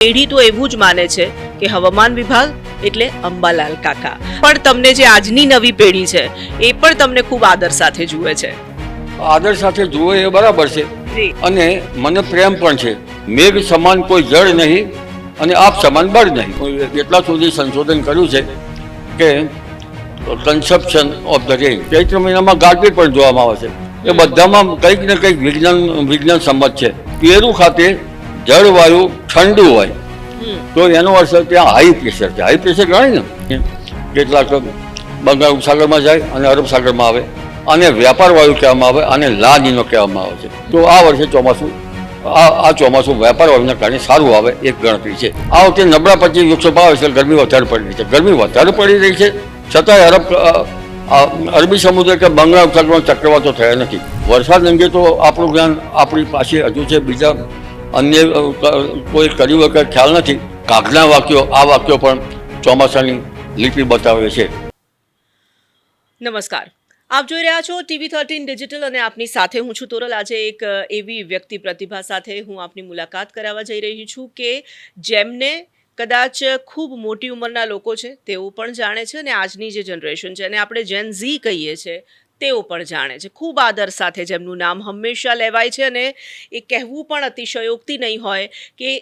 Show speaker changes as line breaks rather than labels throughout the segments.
પેઢી તો એવું જ માને છે કે હવામાન વિભાગ એટલે અંબાલાલ કાકા, પણ તમને જે આજની નવી પેઢી છે એ પણ તમને ખૂબ આદર સાથે જુએ છે.
આદર સાથે જુએ એ બરાબર છે અને મને પ્રેમ પણ છે. મેઘ સમાન કોઈ જળ નહીં અને આપ સમાન બળ નહીં. એટલા સુધી સંશોધન કર્યું છે કે કન્સેપ્શન ઓફ ધ રેન ચૈત્ર મહિનામાં ગાજવીજ પણ જોવામાં આવે છે. એ બધામાં કંઈક ને કંઈક વિજ્ઞાન સંમત છે. પેરુ ખાતે જળવાયુ ઠંડુ હોય તો એનો અર્થ ત્યાં હાઈ પ્રેશર છે. હાઈ પ્રેશર ગણાય ને, કેટલાક બંગાળ ઉપસાગરમાં જાય અને અરબ સાગરમાં આવે, આને વ્યાપાર વાયુ કહેવામાં આવે, આને લા નીનો કહેવામાં આવે છે. તો આ વર્ષે ચોમાસું આ ચોમાસું વ્યાપાર વાયુના કારણે સારું આવે એક ગણતરી છે. આ વખતે નબળા 25 આવે છે, ગરમી વધારે પડી રહી છે. ગરમી વધારે પડી રહી છે છતાંય અરબી સમુદ્ર કે બંગાળ ઉપસાગરમાં ચક્રવાતો થયા નથી. વરસાદ અંગે તો આપણું જ્ઞાન આપણી પાસે હજુ છે, બીજા અન્ય કોઈ કર્યું વગર ખ્યાલ નથી. કાગના વાક્યો, આ વાક્યો પણ ચોમાસાની લીટી બતાવે છે.
નમસ્કાર, આપ જોઈ રહ્યા છો TV13 ડિજિટલ અને આપની સાથે હું છું તોરલ. આજે એક એવી વ્યક્તિ પ્રતિભા સાથે હું આપની મુલાકાત કરાવવા જઈ રહી છું કે જેમને કદાચ ખૂબ મોટી ઉંમરના લોકો છે તેઓ પણ જાણે છે અને આજની જે જનરેશન છે અને આપણે જેન ઝી કહીએ છીએ તેઓ પણ જાણે છે. ખૂબ આદર સાથે જેમનું નામ હંમેશા લેવાય છે અને એ કહેવું પણ અતિશયોક્તિ નહીં હોય કે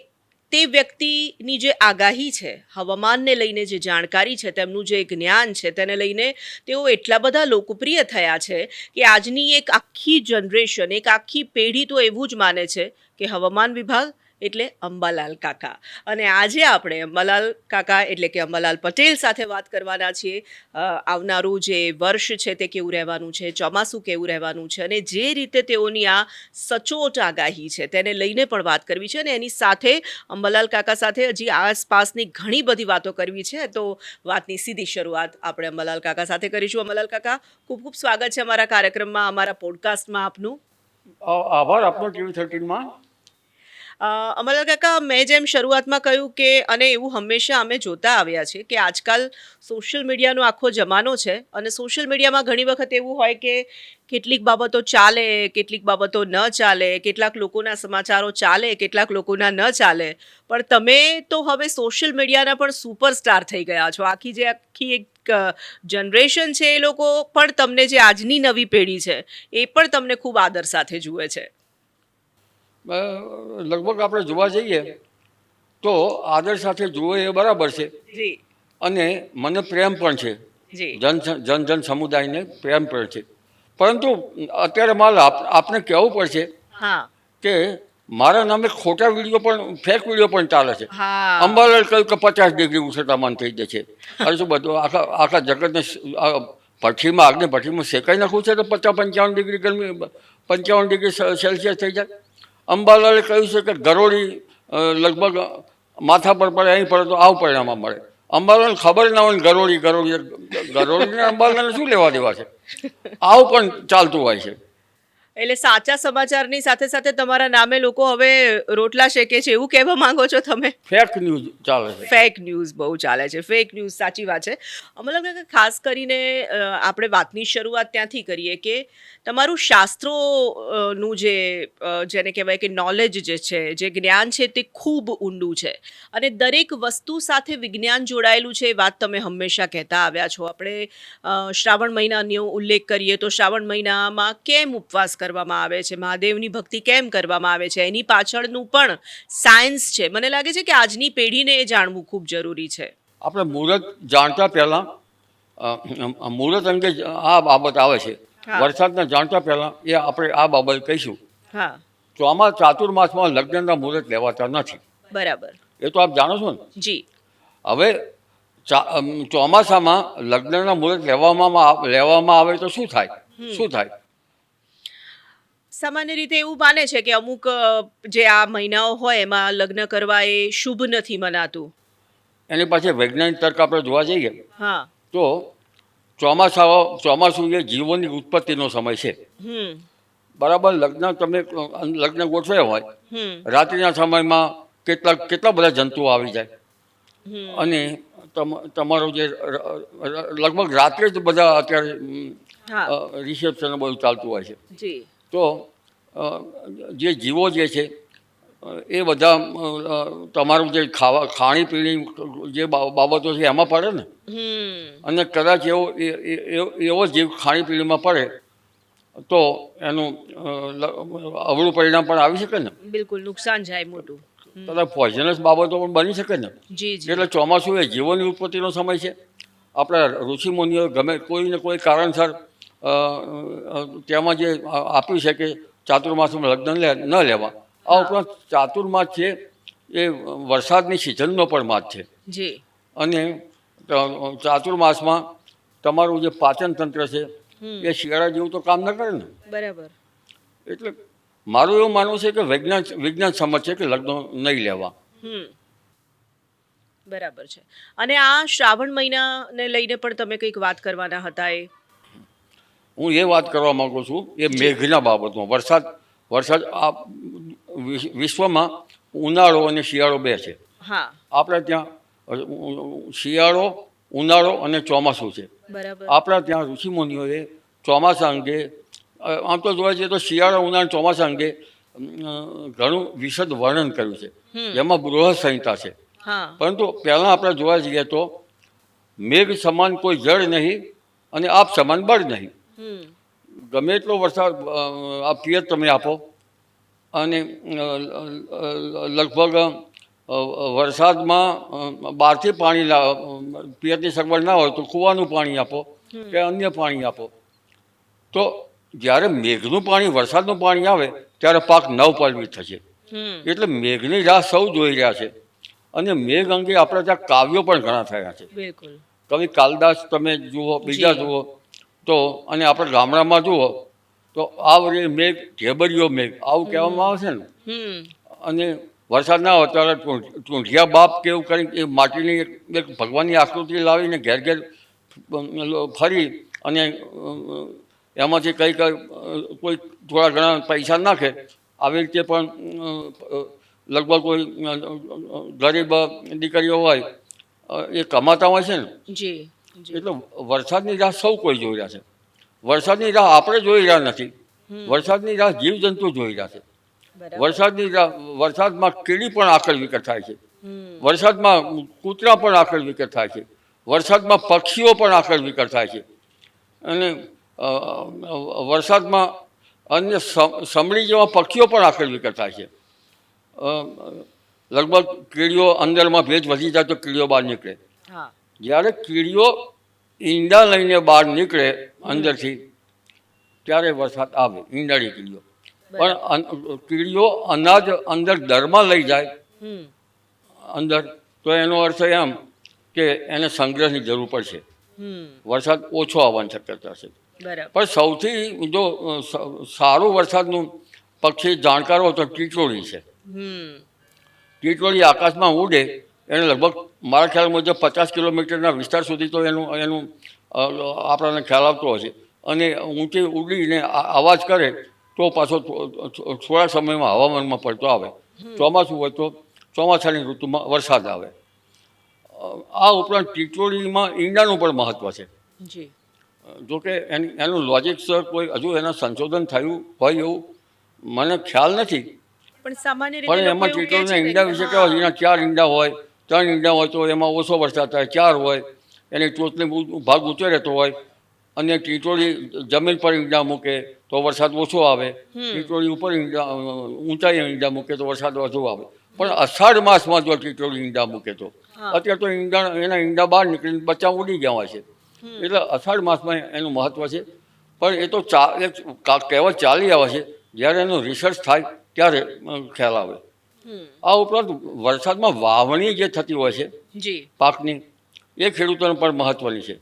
તે વ્યક્તિની જે આગાહી છે, હવામાનને લઈને જે જાણકારી છે, તેમનું જે જ્ઞાન છે, તેને લઈને તેઓ એટલા બધા લોકપ્રિય થયા છે કે આજની એક આખી જનરેશન, એક આખી પેઢી તો એવું જ માને છે કે હવામાન વિભાગ એટલે અંબાલાલ કાકા. અને આજે આપણે અંબાલાલ કાકા એટલે કે અંબાલાલ પટેલ સાથે વાત કરવાના છીએ. આવનારું જે વર્ષ છે તે કેવું રહેવાનું છે, ચોમાસું કેવું રહેવાનું છે અને જે રીતે તેઓની આ સચોટ આગાહી છે તેને લઈને પણ વાત કરવી છે અને એની સાથે અંબાલાલ કાકા સાથે હજી આસપાસની ઘણી બધી વાતો કરવી છે. તો વાતની સીધી શરૂઆત આપણે અંબાલાલ કાકા સાથે કરીશું. અંબાલાલ કાકા, ખૂબ ખૂબ સ્વાગત છે અમારા કાર્યક્રમમાં, અમારા પોડકાસ્ટમાં આપનું.
આભાર આપનો TV13માં.
અંબાલાલ કાકા, મેં જેમ શરૂઆતમાં કહ્યું કે અને એવું હંમેશા અમે જોતા આવ્યા છીએ કે આજકાલ સોશિયલ મીડિયાનો આખો જમાનો છે અને સોશિયલ મીડિયામાં ઘણી વખત એવું હોય કે કેટલીક બાબતો ચાલે, કેટલીક બાબતો ન ચાલે, કેટલાક લોકોના સમાચારો ચાલે, કેટલાક લોકોના ન ચાલે, પણ તમે તો હવે સોશિયલ મીડિયાના પણ સુપરસ્ટાર થઈ ગયા છો. આખી એક જનરેશન છે એ લોકો પણ તમને, જે આજની નવી પેઢી છે એ પણ તમને ખૂબ આદર સાથે જુએ છે.
લગભગ આપણે જોવા જઈએ તો આદર સાથે જુએ એ બરાબર છે અને મને પ્રેમ પણ છે. જન સમુદાયને પ્રેમ પણ છે. પરંતુ અત્યારે આપને કહેવું પડશે કે મારા નામે ખોટા વિડીયો પણ, ફેક વિડીયો પણ ચાલે છે. અંબાલાલ કહ્યું કે 50 ડિગ્રી ઉષ્ણતામાન થઈ જશે. અરે શું બધું આખા જગતને ભઠ્ઠીમાં, આગની ભઠ્ઠીમાં શેકાઈ નાખવું છે તો 50-55 ડિગ્રી ગરમી, 55 ડિગ્રી સેલ્સિયસ થઈ જાય. અંબાલાલે કહ્યું છે કે ગરોળી લગભગ માથા પર પડે, અહીં પડે તો આવું પરિણામમાં મળે. અંબાલાલને ખબર ના હોય ગરોળીને અંબાલાલને શું લેવા દેવા છે. આવું પણ ચાલતું હોય છે.
એટલે સાચા સમાચારની સાથે સાથે તમારા નામે લોકો હવે રોટલા શેકે છે એવું કહેવા માંગો છો તમે?
ફેક ન્યૂઝ ચાલે છે.
ફેક ન્યૂઝ બહુ ચાલે છે. ફેક ન્યૂઝ, સાચી વાત છે. મતલબ ખાસ કરીને આપણે વાતની શરૂઆત ત્યાંથી કરીએ કે તમારું શાસ્ત્રોનું જેને કહેવાય કે નોલેજ જે છે, જે જ્ઞાન છે તે ખૂબ ઊંડું છે અને દરેક વસ્તુ સાથે વિજ્ઞાન જોડાયેલું છે એ વાત તમે હંમેશા કહેતા આવ્યા છો. આપણે શ્રાવણ મહિનાનો ઉલ્લેખ કરીએ તો શ્રાવણ મહિનામાં કેમ ઉપવાસ કરવામાં આવે છે, મહાદેવની ભક્તિ કેમ કરવામાં આવે છે, એની પાછળનું પણ સાયન્સ છે. મને લાગે છે કે આજની પેઢીને એ જાણવું ખૂબ જરૂરી છે.
આપણે મુહૂર્ત જાણતા પહેલા, મુહૂર્ત અંગે આ બાબત આવે છે. વરસાદને જાણતા પહેલા એ આપણે આ બાબત કહીશું. ચાતુર્માસમાં લગ્નના મુહૂર્ત લેવાતા નથી. બરાબર, એ તો આપ જાણો છો ને? જી. હવે ચોમાસામાં લગ્નના મુહૂર્ત લેવામાં આવે તો શું થાય?
સામાન્ય રીતે એવું માને છે કે અમુક જે આ મહિનાઓ હોય એમાં લગ્ન કરવા એ શુભ નથી મનાતું.
એની પાછળ વૈજ્ઞાનિક તર્ક આપણે જોવા જઈએ તો ચોમાસું એ જીવોની ઉત્પત્તિનો સમય છે. બરાબર, લગ્ન ગોઠવ્યા હોય, રાત્રિના સમયમાં કેટલા બધા જંતુઓ આવી જાય અને તમારું જે લગભગ રાત્રે જ બધા અત્યારે રિસેપ્શન બધું ચાલતું હોય છે. તો જે જીવો જે છે એ બધા તમારું જે ખાણીપીણી જે બાબતો છે એમાં પડે ને. અને કદાચ એવો જીવ ખાણીપીણીમાં પડે તો એનું અવળું પરિણામ પણ આવી શકે ને.
બિલકુલ નુકસાન જાય મોટું.
કદાચ પોઈઝનસ બાબતો પણ બની શકે ને.
જી જી.
એટલે ચોમાસું એ જીવોની ઉત્પત્તિનો સમય છે. આપણા ઋષિમુનિઓ ગમે કોઈને કોઈ કારણસર તેમાં જે આપ્યું છે કે ચાતુર્માસમાં લગ્ન ન લેવા. આ ઉપરાંત ચાતુર્માસ છે એ વરસાદની સિઝનનો પણ માસ છે.
જી.
અને ચાતુર્માસમાં તમારું જે પાચન તંત્ર છે એ શિયાળા જેવું તો કામ ન કરે ને.
બરાબર.
એટલે મારું એવું માનવું છે કે વિજ્ઞાન સમજ છે કે લગ્ન નહીં લેવા.
બરાબર છે. અને આ શ્રાવણ મહિનાને લઈને પણ તમે કંઈક વાત કરવાના હતા એ.
હું એ વાત કરવા માંગુ છું એ મેઘના બાબતમાં. વરસાદ આ વિશ્વમાં ઉનાળો અને શિયાળો બે છે.
હા.
આપણે ત્યાં શિયાળો, ઉનાળો અને ચોમાસું છે.
બરાબર.
આપણા ત્યાં ઋષિમુનિઓએ ચોમાસા અંગે આમ તો જોવા જઈએ તો શિયાળા, ઉનાળા, ચોમાસા અંગે ઘણું વિશદ વર્ણન કર્યું છે. જેમાં બૃહદ સંહિતા છે. પરંતુ પહેલાં આપણે જોવા જઈએ તો મેઘ સમાન કોઈ જળ નહીં અને આપ સમાન બળ નહીં. ગમે એટલો વરસાદ આ પિયત તમે આપો અને લગભગ વરસાદમાં બહારથી પાણી પિયતની સગવડ ના હોય તો કૂવાનું પાણી આપો કે અન્ય પાણી આપો, તો જ્યારે મેઘનું પાણી, વરસાદનું પાણી આવે ત્યારે પાક નવપલ્લવિત થશે. એટલે મેઘની રાહ સૌ જોઈ રહ્યા છે. અને મેઘ અંગે આપણે ત્યાં કાવ્યો પણ ઘણા થયા છે.
બિલકુલ.
કવિ કાલિદાસ તમે જુઓ, બીજા જુઓ તો, અને આપણે ગામડામાં જુઓ તો આ વખતે મેઘ ઢેબરિયો મેઘ આવું કહેવામાં આવે છે ને. અને વરસાદ ના હોય ત્યારે ટૂંઢિયા બાપ કેવું કરી એ માટીની એક ભગવાનની આકૃતિ લાવીને ઘેર ઘેર ફરી અને એમાંથી કંઈક કોઈ થોડા ઘણા પૈસા નાખે. આવી રીતે પણ લગભગ કોઈ ગરીબ દીકરીઓ હોય એ કમાતા હોય છે ને. એટલે વરસાદની રાહ સૌ કોઈ જોઈ રહ્યા છે. વરસાદની રાહ આપણે જોઈ રહ્યા નથી. વરસાદની રાહ જીવજંતુ જોઈ રહ્યા છે. વરસાદમાં કીડી પણ આકળ વિકટ થાય છે. વરસાદમાં કૂતરા પણ આકળ વિકટ થાય છે. વરસાદમાં પક્ષીઓ પણ આકળ વિકટ થાય છે. અને વરસાદમાં અન્ય સમડી જેવા પક્ષીઓ પણ આકળ વિકટ થાય છે. લગભગ કીડીઓ અંદરમાં ભેજ વધી જાય તો કીડીઓ બહાર નીકળે. જ્યારે કીડીઓ ઈંડા લઈને બહાર નીકળે અંદરથી ત્યારે વરસાદ આવે, ઈંડાળી કીડીઓ. પણ કીડીઓ અનાજ અંદર દરમાં લઈ જાય અંદર, તો એનો અર્થ એમ કે એને સંગ્રહની જરૂર પડશે. વરસાદ ઓછો આવવાની શક્યતા છે. પણ સૌથી જો સારું વરસાદનું પક્ષી જાણકાર હોય તો ટીટોળી છે. ટીટોળી આકાશમાં ઉડે એને લગભગ મારા ખ્યાલ મુજબ 50 કિલોમીટરના વિસ્તાર સુધી તો એનું આપણને ખ્યાલ આવતો હશે. અને ઊંચી ઉડીને અવાજ કરે તો પાછો થોડા સમયમાં હવામાનમાં પડતો આવે. ચોમાસું હોય તો ચોમાસાની ઋતુમાં વરસાદ આવે. આ ઉપરાંત ટીટોળીમાં ઈંડાનું પણ મહત્ત્વ છે. જોકે એનું લોજિક સર કોઈ હજુ એના સંશોધન થયું હોય એવું મને ખ્યાલ નથી. પણ એમાં ટીટોળીના ઈંડા વિશે કહેવાય એના 4 ઈંડા હોય, 3 ઈંડા હોય તો એમાં ઓછો વરસાદ થાય. 4 હોય એની ટોચનો ભાગ ઊંચો રહેતો હોય અને ટીટોળી જમીન પર ઈંડા મૂકે તો વરસાદ ઓછો આવે. ટીટોળી ઉપર ઊંચાઈ ઈંડા મૂકે તો વરસાદ વધુ આવે. પણ અષાઢ માસમાં જો ટીટોળી ઈંડા મૂકે તો અત્યારે તો એના ઈંડા બહાર નીકળીને બચ્ચા ઉડી ગયા હોય છે. એટલે અષાઢ માસમાં એનું મહત્ત્વ છે. પણ એ તો કહેવત ચાલી આવે છે. જ્યારે એનું રિસર્ચ થાય ત્યારે ખ્યાલ આવે. આ ઉપરાંત વરસાદમાં વાવણી જે થતી હોય છે પાકની, એ ખેડૂતોને પણ મહત્ત્વની છે.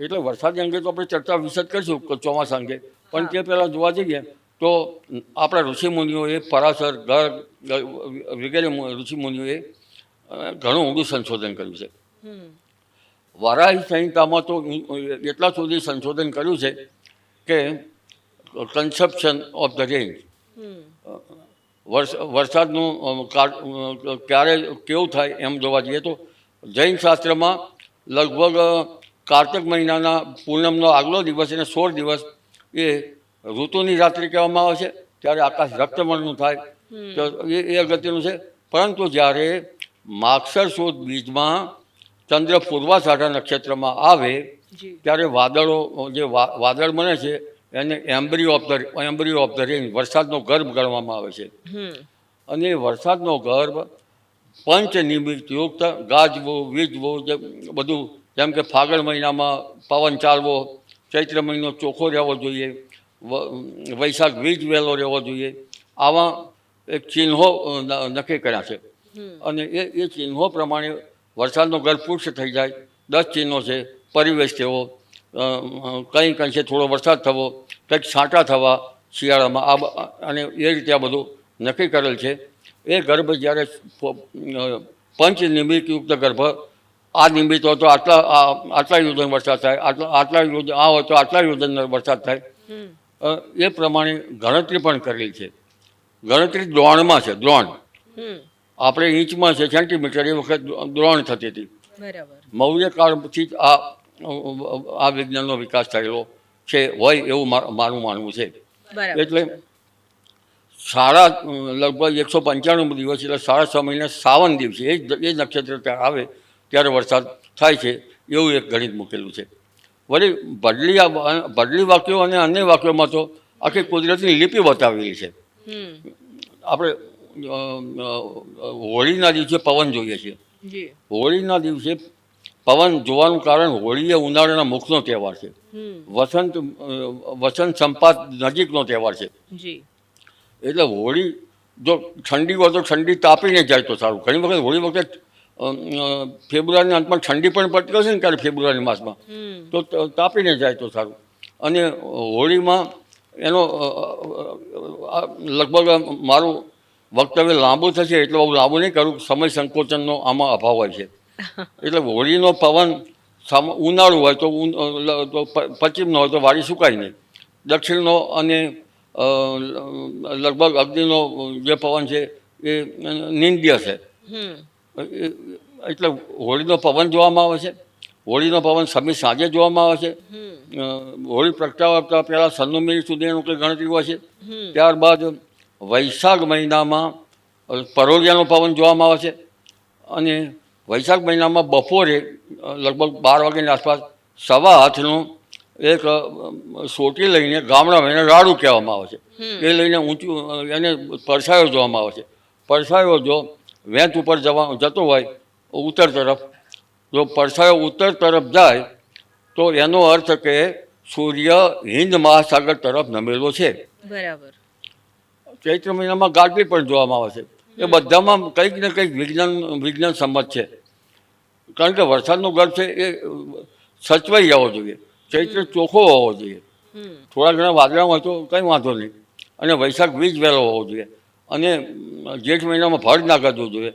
એટલે વરસાદ અંગે તો આપણે ચર્ચા વિશદ કરીશું ચોમાસા અંગે. પણ તે પહેલાં જોવા જઈએ તો આપણા ઋષિમુનિઓએ, પરાશર, ગર્ગ વગેરે ઋષિમુનિઓએ ઘણું ઊંડું સંશોધન કર્યું છે. વરાહી સંહિતામાં તો એટલા સુધી સંશોધન કર્યું છે કે કન્સેપ્શન ઓફ ધ રેન્જ, વરસાદનું ક્યારે કેવું થાય એમ જોવા જઈએ તો જૈન શાસ્ત્રમાં લગભગ કાર્તિક મહિનાના પૂનમનો આગલો દિવસ એને 16 દિવસ એ ઋતુની રાત્રિ કહેવામાં આવે છે. ત્યારે આકાશ રક્તવર્ણનું થાય તો એ અગત્યનું છે. પરંતુ જ્યારે માગસર સુદ બીજમાં ચંદ્ર પૂર્વાષાઢા નક્ષત્રમાં આવે ત્યારે વાદળો જે વાદળ બને છે એને એમ્બ્રિયો ઓફ ધ રેન વરસાદનો ગર્ભ ગણવામાં આવે છે. અને એ વરસાદનો ગર્ભ પંચનિમિત્તયુક્ત ગાજવું વીજવું જે બધું, જેમ કે ફાગણ મહિનામાં પવન ચાલવો, ચૈત્ર મહિનો ચોખ્ખો રહેવો જોઈએ, વૈશાખ વીજ વહેલો રહેવો જોઈએ, આવા એક ચિહ્નો નક્કી કર્યા છે. અને એ ચિહ્નો પ્રમાણે વરસાદનો ગર્ભ પુષ્ટ થઈ જાય. 10 ચિહ્નો છે. પરિવેશ થવો, કંઈક અંશે થોડો વરસાદ થવો, કંઈક છાંટા થવા શિયાળામાં, અને એ રીતે આ બધું નક્કી કરેલ છે. એ ગર્ભ જ્યારે પંચ નિમિત્તયુક્ત ગર્ભ, આ નિમિત્ત હોય તો આટલા યોજન વરસાદ થાય, આટલા યોજન આ હોય તો આટલા યોજન વરસાદ થાય, એ પ્રમાણે ગણતરી પણ કરેલી છે. ગણતરી દ્રોણમાં છે. દ્રોણ આપણે ઇંચમાં છે, સેન્ટીમીટર, એ વખત દ્રોણ થતી હતી. મૌર્ય કાળથી જ આ વિજ્ઞાનનો વિકાસ થયેલો છે હોય એવું મારું માનવું છે. એટલે લગભગ 195 દિવસ એટલે 6.5 મહિના સાવન દિવસે એ નક્ષત્ર ત્યાં આવે ત્યારે વરસાદ થાય છે એવું એક ગણિત મૂકેલું છે. વળી ભડલી વાક્યો અને અન્ય વાક્યોમાં તો આખી કુદરતની લિપિ બતાવેલી છે. આપણે હોળીના દિવસે પવન જોઈએ છીએ. હોળીના દિવસે પવન જોવાનું કારણ, હોળી એ ઉનાળાના મુખનો તહેવાર છે. વસંત સંપાત નજીકનો તહેવાર છે. એટલે હોળી જો ઠંડી હોય તો ઠંડી તાપીને જાય તો સારું. ઘણી વખત હોળી વખતે ફેબ્રુઆરીના અંતમાં ઠંડી પણ પડતી હશે ને ત્યારે ફેબ્રુઆરી માસમાં, તો તાપીને જાય તો સારું. અને હોળીમાં એનો લગભગ મારું વક્તવ્ય લાંબુ થશે એટલે બહુ લાંબુ નહીં કરું, સમય સંકોચનનો આમાં અભાવ હોય છે. એટલે હોળીનો પવન ઉનાળુ હોય તો પશ્ચિમનો હોય તો વાડી સુકાય નહીં, દક્ષિણનો અને લગભગ અગ્નિનો જે પવન છે એ નિંદ્ય છે. એટલે હોળીનો પવન જોવામાં આવે છે. હોળીનો પવન સાંજે જોવામાં આવે છે. હોળી પ્રગટાવતા પહેલાં 96 મિનિટ સુધી એનું કંઈ ગણતરી હોય છે. ત્યારબાદ વૈશાખ મહિનામાં પરોળિયાનો પવન જોવામાં આવે છે. અને વૈશાખ મહિનામાં બપોરે લગભગ 12 વાગ્યાની આસપાસ 7:30નું એક સોટી લઈને ગામડામાં એને રાડું કહેવામાં આવે છે. એ લઈને ઊંચું એને પડછાયો જોવામાં આવે છે. પડછાયો જો વેંત ઉપર જતો હોય ઉત્તર તરફ, જો પડછાયો ઉત્તર તરફ જાય તો એનો અર્થ કે સૂર્ય હિન્દ મહાસાગર તરફ નમેલો છે.
બરાબર.
ચૈત્ર મહિનામાં ગાજવી પણ જોવામાં આવે છે. એ બધામાં કંઈક ને કંઈક વિજ્ઞાન સંમત છે. કારણ કે વરસાદનો ગર્ભ છે એ સચવાઈ જવો જોઈએ. ચૈત્ર ચોખ્ખો હોવો જોઈએ. થોડા ઘણા વાદળા હોય તો કંઈ વાંધો નહીં. અને વૈશાખ વીજ વહેલો હોવો જોઈએ. અને જેઠ મહિનામાં ભળ ના કરવું જોઈએ.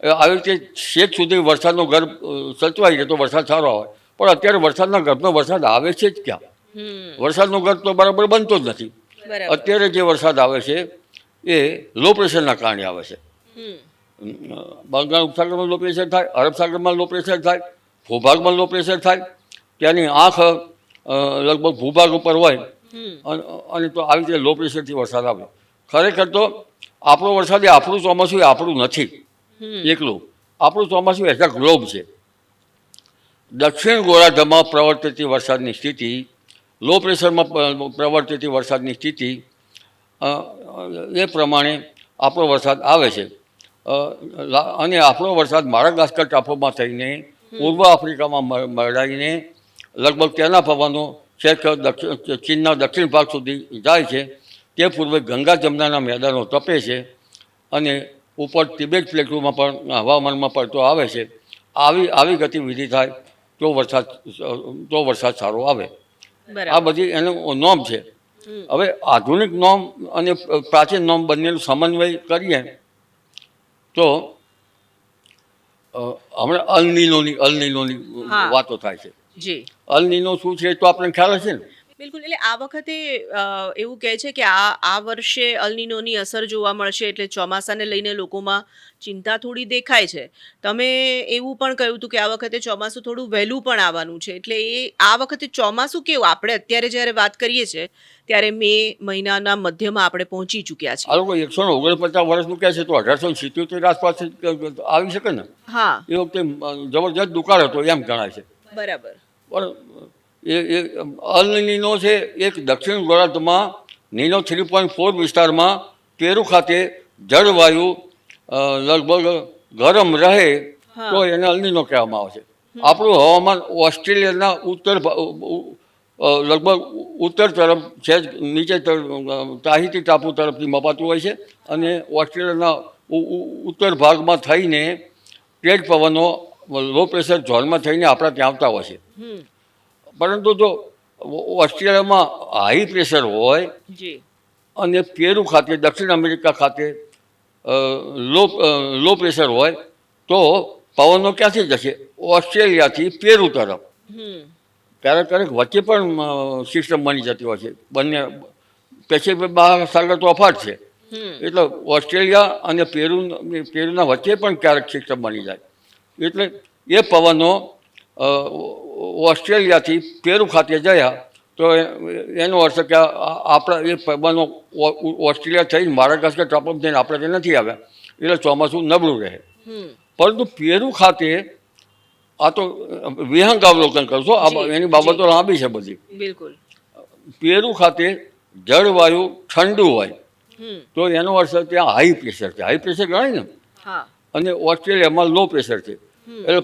આવી રીતે શેક સુધી વરસાદનો ગર્ભ સચવાઈ જાય તો વરસાદ સારો આવે. પણ અત્યારે વરસાદના ગર્ભનો વરસાદ આવે છે જ ક્યાં? વરસાદનો ગર્ભ તો બરાબર બનતો જ નથી. અત્યારે જે વરસાદ આવે છે એ લો પ્રેશરના કારણે આવે છે. બંગાળ ઉપસાગરમાં લો પ્રેશર થાય, અરબ સાગરમાં લો પ્રેશર થાય, ભૂભાગમાં લો પ્રેશર થાય, ત્યાંની આંખ લગભગ ભૂભાગ ઉપર હોય અને તો આવી રીતે લો પ્રેશરથી વરસાદ આવે. ખરેખર તો આપણો વરસાદ એ આપણું ચોમાસું એ આપણું નથી એકલું. આપણું ચોમાસું એઝ અ ગ્લોબ છે. દક્ષિણ ગોળાર્ધમાં પ્રવર્તતી વરસાદની સ્થિતિ, લો પ્રેશરમાં પ્રવર્તતી વરસાદની સ્થિતિ, એ પ્રમાણે આપણો વરસાદ આવે છે. અને આપણો વરસાદ માડાગાસ્કર ટાપુમાં થઈને પૂર્વ આફ્રિકામાં મળાઈને લગભગ તેના પવનો છેક ચીનના દક્ષિણ ભાગ સુધી જાય છે. તે પૂર્વે ગંગા જમનાના મેદાનો તપે છે અને ઉપર તિબેટ પ્લેટોમાં પણ હવામાનમાં પડતો આવે છે. આવી ગતિવિધિ થાય તો વરસાદ સારો આવે. આ બધી એનો નોમ છે. હવે આધુનિક નોમ અને પ્રાચીન નોમ બંનેનું સમન્વય કરીએ તો હમણાં અલ નીનોની વાતો થાય છે. અલ નીનો શું છે તો આપણને ખ્યાલ હશે ને?
બિલકુલ. એટલે આ વખતે એવું કહે છે કે આ વર્ષે અલ નીનોની અસર જોવા મળશે એટલે ચોમાસાને લઈને લોકોમાં ચિંતા થોડી દેખાય છે. તમે એવું પણ કહ્યું હતું કે આ વખતે ચોમાસું થોડું વહેલું પણ આવવાનું છે. એટલે આ વખતે ચોમાસું કેવું? આપણે અત્યારે જ્યારે વાત કરીએ છીએ ત્યારે મે મહિનાના મધ્યમાં આપણે પહોંચી ચૂક્યા
આ
છીએ.
લોકો 149 વર્ષનું કહે છે તો 1877 આસપાસ આવી શકે ને.
હા,
એ વખતે જબરજસ્ત દુકાળ હતો એમ ગણાય છે.
બરાબર.
પણ એ અલ નીનો છે એક દક્ષિણ ગોળાર્ધમાં નીનો 3.4 વિસ્તારમાં પેરુ ખાતે જળવાયુ લગભગ ગરમ રહે
હા.
તો એને અલ નીનો કહેવામાં આવે છે. આપણું હવામાન ઓસ્ટ્રેલિયાના લગભગ ઉત્તર તરફ છે નીચે તાહિતી ટાપુ તરફથી મપાતું હોય છે અને ઓસ્ટ્રેલિયાના ઉત્તર ભાગમાં થઈને તેજ પવનો લો પ્રેશર ઝોનમાં થઈને આપણા ત્યાં આવતા હોય છે.
હમ.
પરંતુ જો ઓસ્ટ્રેલિયામાં હાઈ પ્રેશર હોય
જી.
અને પેરુ ખાતે દક્ષિણ અમેરિકા ખાતે લો પ્રેશર હોય તો પવનો ક્યાંથી જશે? ઓસ્ટ્રેલિયાથી પેરુ તરફ.
હમ.
ક્યારેક ક્યારેક વચ્ચે પણ સિસ્ટમ બની જતી હોય છે. બંને પેસિફિક મહાસાગર તો અફાટ છે
હમ.
એટલે ઓસ્ટ્રેલિયા અને પેરુના વચ્ચે પણ ક્યારેક સિસ્ટમ બની જાય એટલે એ પવનો ઓસ્ટ્રેલિયાથી પેરુ ખાતે ગયા તો એનો અર્થ કે આપણા એ પવનો ઓસ્ટ્રેલિયા થઈને માડાગાસ્કર ટાપુમાં થઈને આપણે ત્યાં નથી આવ્યા એટલે ચોમાસું નબળું રહે.
હમ.
પરંતુ પેરુ ખાતે આ તો વિહંગાવલોકન કરશો એની બાબતો લાંબી છે બધી.
બિલકુલ.
પેરુ ખાતે જળવાયુ ઠંડુ હોય
હમ.
તો એનો અર્થ ત્યાં હાઈ પ્રેશર છે. હાઈ પ્રેશર ગણાય ને.
હા.
અને ઓસ્ટ્રેલિયામાં લો પ્રેશર છે. એટલે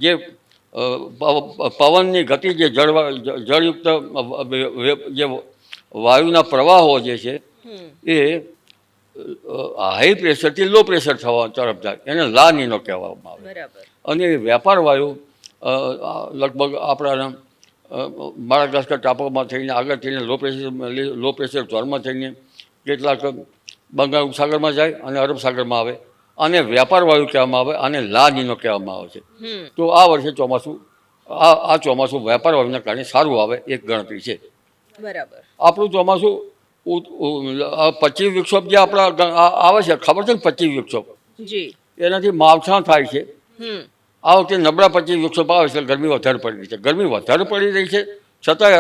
જે પવનની ગતિ જે જળયુક્ત જે વાયુના પ્રવાહો જે છે
હમ.
એ હાઈ પ્રેશરથી લો પ્રેશર થવા તરફ જાય એને લા નીનો કહેવામાં આવે.
બરાબર.
અને વ્યાપાર વાયુ લગભગ આપણા માડાગાસ્કર ટાપુમાં થઈને આગળ થઈને લો પ્રેશર ઝોનમાં થઈને કેટલાક બંગાળ ઉપસાગરમાં જાય અને અરબ સાગરમાં આવે અને વ્યાપાર વાયુ કહેવામાં આવે અને લા નીનો કહેવામાં આવે છે.
હમ.
તો આ વર્ષે ચોમાસું આ ચોમાસું વ્યાપાર વાયુના કારણે સારું આવે એક ગણતરી છે.
બરાબર.
આપણું ચોમાસું પશ્ચિમ વિક્ષોભ જે આપણા આવે છે ખબર છે ને પશ્ચિમ વિક્ષોભ
જી.
એનાથી માવઠા થાય છે.
હમ.
આ વખતે નબળા પશ્ચિમ વિક્ષોભ આવે છે ગરમી વધારે પડી રહી છે. ગરમી વધારે પડી રહી છે છતાંય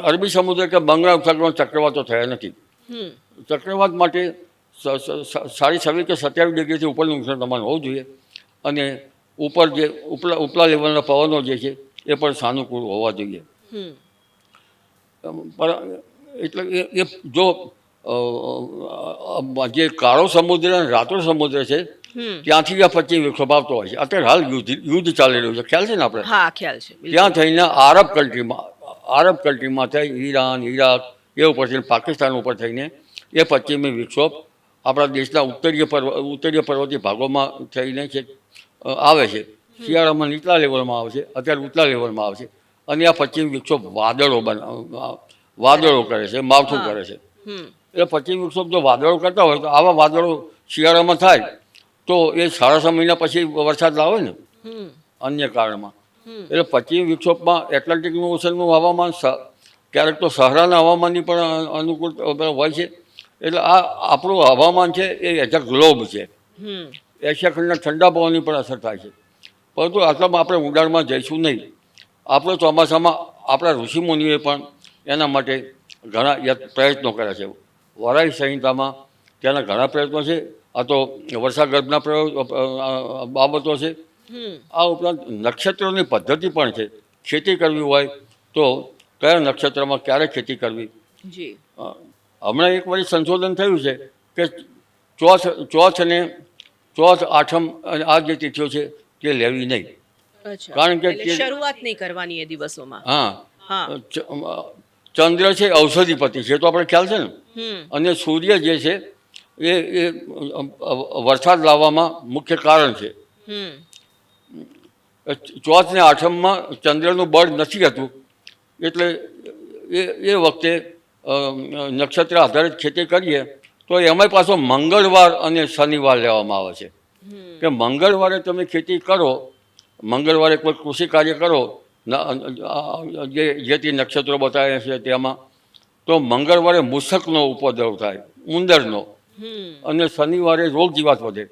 અરબી સમુદ્ર કે બંગાળ ઉપસાગરમાં ચક્રવાતો થયા નથી.
હમ.
ચક્રવાત માટે 26 કે 27 ડિગ્રીથી ઉપરનું ઉષ્ણતામાન હોવું જોઈએ અને ઉપર જે ઉપલા લેવલના પવનો જે છે એ પણ સાનુકૂળ હોવા જોઈએ.
હમ.
પણ એટલે એ જો જે કાળો સમુદ્ર અને રાતો સમુદ્ર છે
હમ.
ત્યાંથી આ પશ્ચિમ વિક્ષોભ આવતો હોય છે. અત્યારે હાલ યુદ્ધ ચાલી રહ્યું છે ખ્યાલ છે ને આપણે.
હા, ખ્યાલ છે. બિલકુલ.
ત્યાં થઈને આરબ કન્ટ્રીમાં થઈ ઈરાન ઈરાક એ ઉપરથી પાકિસ્તાન ઉપર થઈને એ પશ્ચિમી વિક્ષોભ આપણા દેશના ઉત્તરીય પર્વતીય ભાગોમાં થઈને છે આવે છે. શિયાળામાં નીચલા લેવલમાં આવે છે અત્યારે ઉપલા લેવલમાં આવે છે અને આ પશ્ચિમ વિક્ષોભ વાદળો કરે છે માવઠું કરે છે.
હમ.
એટલે પશ્ચિમ વિક્ષોભ જો વાદળો કરતા હોય તો આવા વાદળો શિયાળામાં થાય તો એ 6.5 મહિના પછી વરસાદ લાવે ને
હમ.
અન્ય કારણમાં.
હમ.
એટલે પશ્ચિમ વિક્ષોભમાં એટલાન્ટિકનું ઓશનનું હવામાન ક્યારેક તો સહારાના હવામાનની પણ અનુકૂળ હોય છે. એટલે આ આપણું હવામાન છે એ એઝ અ ગ્લોબ છે.
હમ.
એશિયા ખંડના ઠંડા પવનની પણ અસર થાય છે. પરંતુ આટલામાં આપણે ઊંડાણમાં જઈશું નહીં. આપણે ચોમાસામાં આપણા ઋષિમુનિઓએ પણ એના માટે ઘણા પ્રયત્નો કર્યા છે. વરાઈ સંહિતામાં તેના ઘણા પ્રયત્નો છે. આ તો વર્ષાગર્ભના બાબતો છે.
હમ.
આ ઉપરાંત નક્ષત્રોની પદ્ધતિ પણ છે. ખેતી કરવી હોય તો કયા નક્ષત્રમાં ક્યારે ખેતી કરવી.
જી.
હમણાં એક વાર સંશોધન થયું છે કે ચોથ આઠમ આ જે તિથિઓ છે તે લેવી નહીં.
અચ્છા.
કારણ કે
એટલે શરૂઆત નહીં કરવાની એ દિવસોમાં.
હા
હા.
ચંદ્ર છે ઔષધિપતિ છે તો આપણે ખ્યાલ છે ને.
હમ.
અને સૂર્ય જે છે એ વરસાદ લાવવામાં મુખ્ય કારણ છે.
હમ.
ચોથ ને આઠમમાં ચંદ્રનું બળ નથી હતું એટલે એ વખતે નક્ષત્ર આધારિત ખેતી કરીએ તો એમાંય પાછો મંગળવાર અને શનિવાર લેવામાં આવે છે કે મંગળવારે તમે ખેતી કરો મંગળવારે કોઈ કૃષિ કાર્ય કરો જે તે નક્ષત્રો બતાવ્યા છે તેમાં, તો મંગળવારે મૂષકનો ઉપદ્રવ થાય, ઉંદરનો, અને શનિવારે રોગ જીવાત વધે.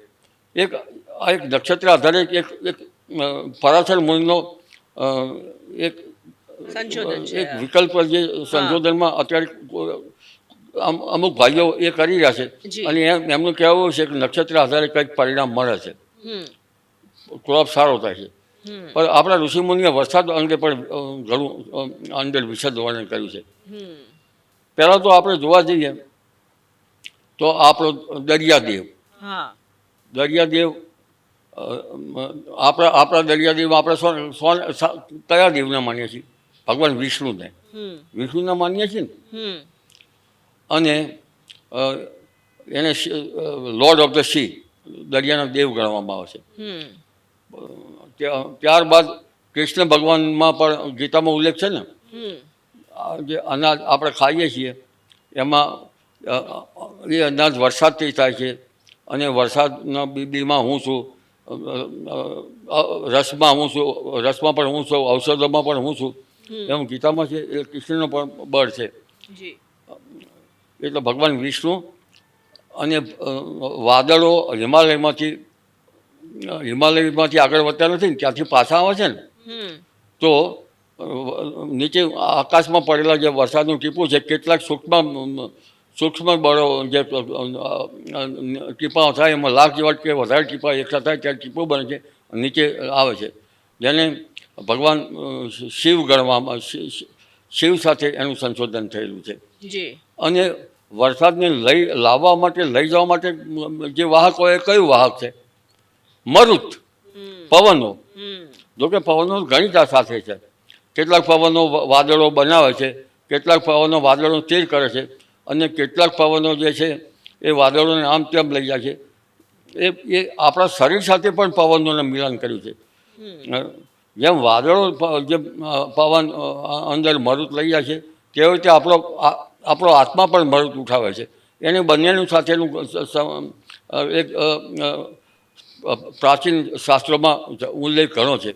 આ એક નક્ષત્ર આધારે એક એક પરાશર મુનિનો એક
સંશોધન છે
એક વિકલ્પ જે સંશોધનમાં અત્યારે અમુક ભાઈઓ એ કરી રહ્યા છે,
જી.
અને એમનું કહેવું છે કે નક્ષત્ર આધારે કંઈક પરિણામ મળે છે, ક્રોપ સારો થાય છે. પણ આપણા ઋષિમુનિએ વરસાદ અંગે પણ ઘણું અંદર વિશદ વર્ણન કર્યું છે. પહેલાં તો આપણે જોવા જઈએ તો આપણો દરિયાદેવ,
હા
દરિયાદેવ આપણા દરિયાદેવમાં આપણે કયા દેવને માનીએ છીએ? ભગવાન વિષ્ણુને. વિષ્ણુને માનીએ છીએ ને. અને એને લોર્ડ ઓફ ધ સી, દરિયાના દેવ ગણવામાં આવે છે. ત્યારબાદ કૃષ્ણ ભગવાનમાં પણ ગીતામાં ઉલ્લેખ છે ને, જે અનાજ આપણે ખાઈએ છીએ એમાં એ અનાજ વરસાદથી થાય છે, અને વરસાદના બીમાં હું છું, રસમાં હું છું, રસમાં પણ હું છું, ઔષધોમાં પણ હું છું, એમ ગીતામાં છે. એ કૃષ્ણનો પણ બળ છે. એટલે ભગવાન વિષ્ણુ અને વાદળો હિમાલયમાંથી આગળ વધતા નથી ને, ત્યાંથી પાછા આવે છે ને, તો નીચે આકાશમાં પડેલા જે વરસાદનું ટીપું છે, કેટલાક સૂક્ષ્મ બળો જે ટીપાઓ થાય એમાં લાખ જેવા કે વધારે ટીપા એકઠા થાય ત્યારે ટીપું બને છે, નીચે આવે છે, જેને ભગવાન શિવ ગણવામાં, શિવ સાથે એનું સંશોધન થયેલું છે. અને વરસાદને લાવવા માટે, લઈ જવા માટે જે વાહક હોય એ કયું વાહક છે? મરુત, પવનો. જોકે પવનો ઘણી સાથે છે. કેટલાક પવનો વાદળો બનાવે છે, કેટલાક પવનો વાદળો તીર કરે છે, અને કેટલાક પવનો જે છે એ વાદળોને આમ તેમ લઈ જાય છે. એ આપણા શરીર સાથે પણ પવનોને મિલન કર્યું છે. જેમ વાદળો જે પવન અંદર મરુત લઈ જાય છે, તેવી રીતે આપણો આત્મા પણ મરુત ઉઠાવે છે. એને બંનેનું સાથેનું એક પ્રાચીન શાસ્ત્રોમાં ઉલ્લેખ ઘણો છે.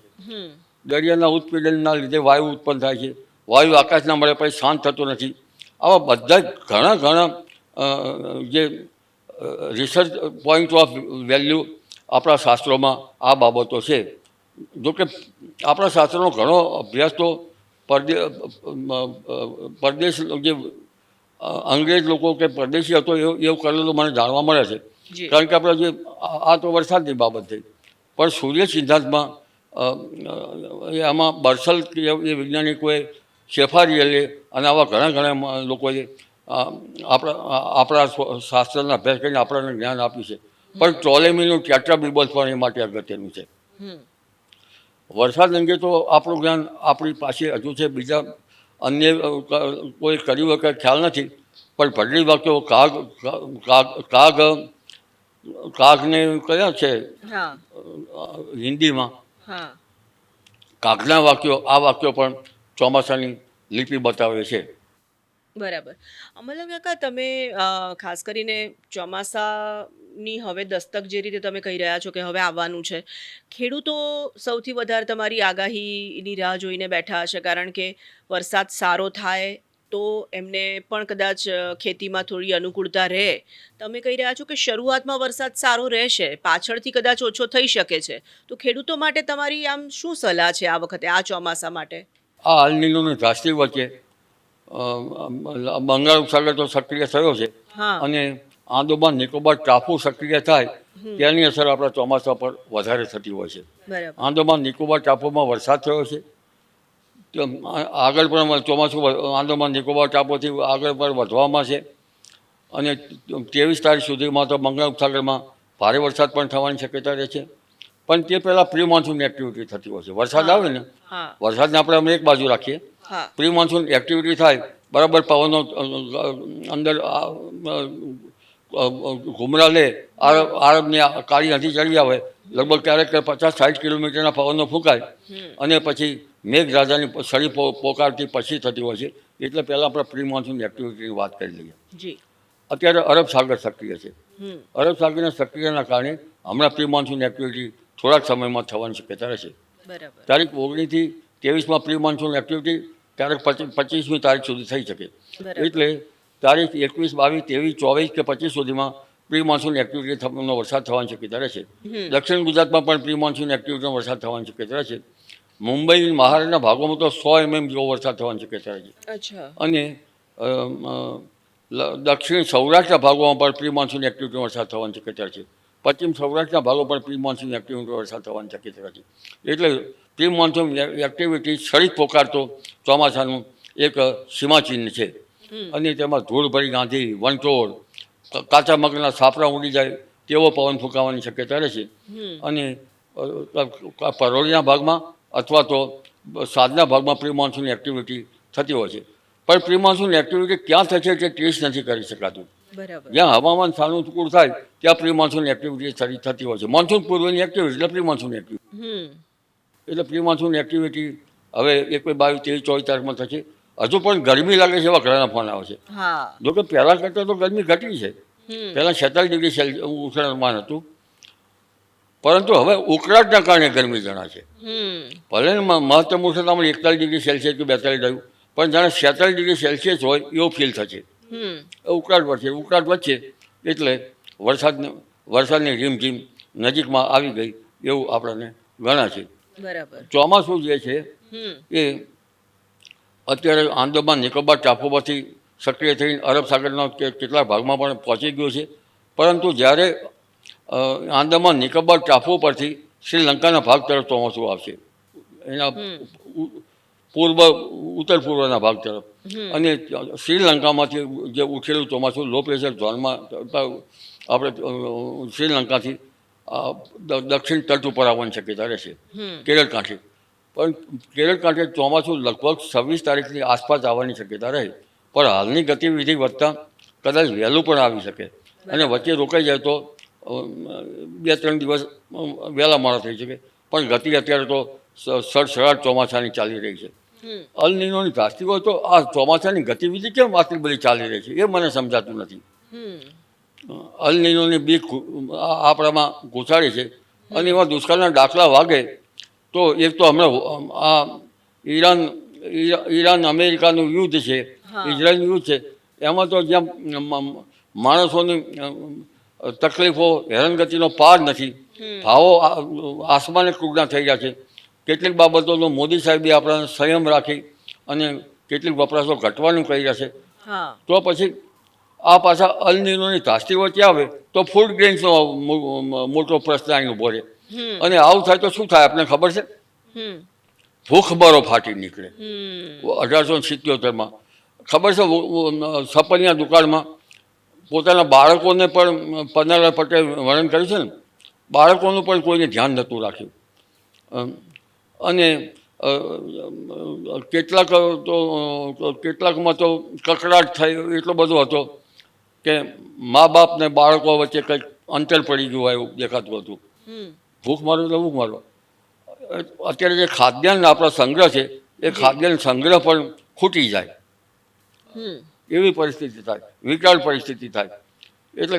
દરિયાના ઉત્પીડનના લીધે વાયુ ઉત્પન્ન થાય છે. વાયુ આકાશના મળે પછી શાંત થતો નથી. આવા બધા ઘણા જે રિસર્ચ પોઈન્ટ ઓફ વેલ્યુ આપણા શાસ્ત્રોમાં આ બાબતો છે. જોકે આપણા શાસ્ત્રોનો ઘણો અભ્યાસ તો પરદેશ જે અંગ્રેજ લોકો કે પરદેશી હતો એવું કરેલું મને જાણવા મળે છે. કારણ કે આપણે જે આ તો વરસાદની બાબત થઈ, પણ સૂર્ય સિદ્ધાંતમાં આમાં બર્સલ એ વૈજ્ઞાનિકોએ, શેફારીએલે અને આવા ઘણા લોકોએ આપણા શાસ્ત્રના અભ્યાસ કરીને આપણને જ્ઞાન આપ્યું છે. પણ ટોલેમીનું ટેટ્રાબિબલ્સ પણ એ માટે અગત્યનું છે. વરસાદ અંગે તો આપણું જ્ઞાન આપણી પાસે હજુ છે, બીજા અન્ય કોઈ કર્યું વખત ખ્યાલ નથી. પણ ભડલી વાક્યો કાગને કયા છે હિન્દીમાં, કાગના વાક્યો, આ વાક્યો પણ ચોમાસાની લિપિ બતાવે છે.
બરાબર. અમલમ કાકા, તમે ખાસ કરીને ચોમાસાની હવે દસ્તક જે રીતે તમે કહી રહ્યા છો કે હવે આવવાનું છે, ખેડૂતો સૌથી વધારે તમારી આગાહીની રાહ જોઈને બેઠા હશે, કારણ કે વરસાદ સારો થાય તો એમને પણ કદાચ ખેતીમાં થોડી અનુકૂળતા રહે. તમે કહી રહ્યા છો કે શરૂઆતમાં વરસાદ સારો રહેશે, પાછળથી કદાચ ઓછો થઈ શકે છે, તો ખેડૂતો માટે તમારી આમ શું સલાહ છે આ વખતે, આ ચોમાસા માટે?
આ અલ્નિનોની દ્રાસ્તિક વચ્ચે બંગાળ ઉપસાગર તો સક્રિય થયો છે, અને આંદોમાન નિકોબાર ટાપુ સક્રિય થાય તેની અસર આપણા ચોમાસા પર વધારે થતી હોય છે. આંદોમાન નિકોબાર ટાપુમાં વરસાદ થયો છે, આગળ પણ ચોમાસું આંદોમાન નિકોબાર ટાપુથી આગળ પણ વધવામાં છે, અને 23 તારીખ સુધીમાં તો બંગાળ ઉપસાગરમાં ભારે વરસાદ પણ થવાની શક્યતા રહે છે. પણ તે પહેલાં પ્રી મોન્સૂન એક્ટિવિટી થતી હોય છે. વરસાદ આવે ને, વરસાદને આપણે અમે એક બાજુ રાખીએ, પ્રી મોન્સૂન એક્ટિવિટી થાય, બરાબર પવનો અંદર ઘુમરા લે, આરબની કાળી નદી ચડી આવે, લગભગ ક્યારેક 50-60 કિલોમીટરના પવનો ફૂંકાય, અને પછી મેઘરાજાની સળી પોકારતી પછી થતી હોય છે. એટલે પહેલાં આપણે પ્રી મોન્સૂન એક્ટિવિટીની વાત કરી લઈએ. અત્યારે અરબ સાગર સક્રિય છે. અરબ સાગરના સક્રિયના કારણે હમણાં પ્રી મોન્સૂન એક્ટિવિટી થોડાક સમયમાં થવાની શક્યતા રહેશે. તારીખ 19થી 23માં પ્રી મોન્સૂન એક્ટિવિટી ક્યારેક 25મી તારીખ સુધી થઈ શકે.
બરાબર.
એટલે તારીખ 21, 22, 23, 24 કે 25 સુધીમાં પ્રી મોન્સૂન એક્ટિવિટીનો વરસાદ થવાની શક્યતા રહેશે. દક્ષિણ ગુજરાતમાં પણ પ્રી મોન્સૂન એક્ટિવિટીનો વરસાદ થવાની શક્યતા રહેશે. મુંબઈ મહારાષ્ટ્રના ભાગોમાં તો 100 mm જેવો વરસાદ થવાની શક્યતા રહેશે.
અચ્છા.
અને દક્ષિણ સૌરાષ્ટ્રના ભાગોમાં પણ પ્રી મોન્સૂન એક્ટિવિટીનો વરસાદ થવાની શક્યતા છે. પશ્ચિમ સૌરાષ્ટ્રના ભાગો પર પ્રી મોન્સૂન એક્ટિવિટીનો વરસાદ થવાની શક્યતા છે. એટલે પ્રી મોન્સૂન એક્ટિવિટી શરીર પોકારતો ચોમાસાનું એક સીમાચિહ્ન છે. અને તેમાં ધૂળભરી ગાંધી, વંટોળ, કાચા મગના સાપરા ઉડી જાય તેવો પવન ફૂંકાવાની શક્યતા રહેશે. અને પરોળીના ભાગમાં અથવા તો સાંજના ભાગમાં પ્રી મોન્સૂન એક્ટિવિટી થતી હોય છે. પણ પ્રી મોન્સૂન એક્ટિવિટી ક્યાં થશે તે ટ્રેસ નથી કરી શકાતું.
બરાબર.
જ્યાં હવામાન સાનુકૂળ થાય ત્યાં પ્રી મોન્સૂન એક્ટિવિટી થતી હોય છે. મોન્સૂન પૂર્વની એક્ટિવિટી એટલે પ્રી મોન્સૂન એક્ટિવિટી. એટલે પ્રી મોન્સૂન એક્ટિવિટી હવે 21, 22, 23, 24 તારીખમાં થશે. હજુ પણ ગરમી લાગે છે એવા ઘણાના ફોન આવે છે. જોકે પહેલાં કરતાં તો ગરમી ઘટી છે. પહેલાં 46 ડિગ્રી ઉષ્ણતામાન હતું, પરંતુ હવે ઉકળાટના કારણે ગરમી જણાશે. ભલે મહત્તમ ઉષ્ણતામાન 41 ડિગ્રી સેલ્સિયસ કે 42 રહ્યું, પણ જાણે 46 ડિગ્રી સેલ્સિયસ હોય એવું ફીલ થશે. ઉકળાટ વચ્ચે એટલે વરસાદની રીમઝીમ નજીકમાં આવી ગઈ એવું આપણને ગણાશે.
બરાબર.
ચોમાસું જે છે એ અત્યારે આંદામાન નિકોબાર ટાપુ પરથી સક્રિય થઈને અરબ સાગરના કેટલાક ભાગમાં પણ પહોંચી ગયું છે. પરંતુ જ્યારે આંદામાન નિકોબાર ટાપુ પરથી શ્રીલંકાના ભાગ તરફ ચોમાસું આવશે, એના ઉત્તર પૂર્વના ભાગ તરફ, અને શ્રીલંકામાંથી જે ઉઠેલું ચોમાસું લો પ્રેશર ઝોનમાં આપણે શ્રીલંકાથી દક્ષિણ તટ ઉપર આવવાની શક્યતા રહેશે, કેરળ કાંઠે. પણ કેરળ કાંઠે ચોમાસું લગભગ 26 તારીખની આસપાસ આવવાની શક્યતા રહે. પણ હાલની ગતિવિધિ વધતાં કદાચ વહેલું પણ આવી શકે અને વચ્ચે રોકાઈ જાય તો 2-3 દિવસ વહેલા મોડા થઈ શકે. પણ ગતિ અત્યારે તો સડસડાટ ચોમાસાની ચાલી રહી છે. અલ નીનોની ધાસ્તી હોય તો આ ચોમાસાની ગતિવિધિ કેમ આટલી બધી ચાલી રહી છે એ મને સમજાતું નથી. અલ નીનોની બીક આપણામાં ઘૂસાડી છે અને એવા દુષ્કાળના દાખલા વાગે તો એક તો હમણાં આ ઈરાન અમેરિકાનું યુદ્ધ છે, ઇઝરાયલનું યુદ્ધ છે, એમાં તો જ્યાં માણસોની તકલીફો, હેરાનગતિનો પાર નથી, ભાવો આસમાને કુગના થઈ રહ્યા છે. કેટલીક બાબતોનો મોદી સાહેબે આપણા સંયમ રાખી અને કેટલીક વપરાશો ઘટવાનું કહી રહ્યા છે. તો પછી આ પાછા અલ નીનોની ધાસ્તી વચ્ચે આવે તો ફૂડ ગ્રેન્સનો મોટો પ્રશ્ન અહીં ઊભો રહે. અને આવું થાય તો શું થાય આપણને ખબર છે? ભૂખમરો ફાટી નીકળે. 1877માં ખબર છે, સપનિયા દુકાળમાં પોતાના બાળકોને પણ પન્નાલાલ પટેલ વર્ણન કર્યું છે ને, બાળકોનું પણ કોઈને ધ્યાન નહોતું રાખ્યું. અને કેટલાકમાં તો કકડાટ થયો એટલો બધો હતો કે મા બાપ ને બાળકો વચ્ચે કંઈક અંતર પડી ગયું હોય એવું દેખાતું હતું. ભૂખમરો એટલે ભૂખમરો. અત્યારે જે ખાદ્યાન્ન આપણા સંગ્રહ છે એ ખાદ્યાન્ન સંગ્રહ પણ ખૂટી જાય એવી પરિસ્થિતિ થાય, વિકરાળ પરિસ્થિતિ થાય. એટલે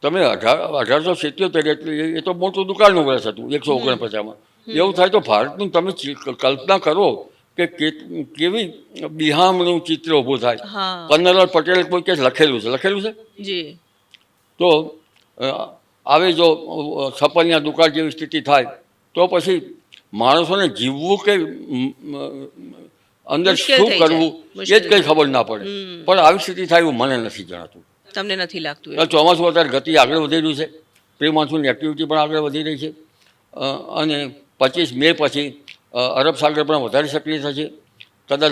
તમે 1877 એટલે એ તો મોટું દુકાળનું વર્ષ હતું 149માં. એવું થાય તો ભારતનું તમે કલ્પના કરો કે કેવી બિહામણું ચિત્ર ઊભું થાય. પન્નાલાલ પટેલે કોઈ કેસ લખેલું છે. તો આવી જો સપનિયા દુકાળ જેવી સ્થિતિ થાય તો પછી માણસોને જીવવું કે અંદર શું કરવું એ જ કંઈ ખબર ના પડે. પણ આવી સ્થિતિ થાય એવું મને નથી જણાતું.
તમને નથી લાગતું?
ચોમાસું અત્યારે ગતિ આગળ વધી રહ્યું છે, પ્રી મોન્સૂન એક્ટિવિટી પણ આગળ વધી રહી છે. અને 25 મે પછી અરબ સાગર પણ વધારે સક્રિય થશે. કદાચ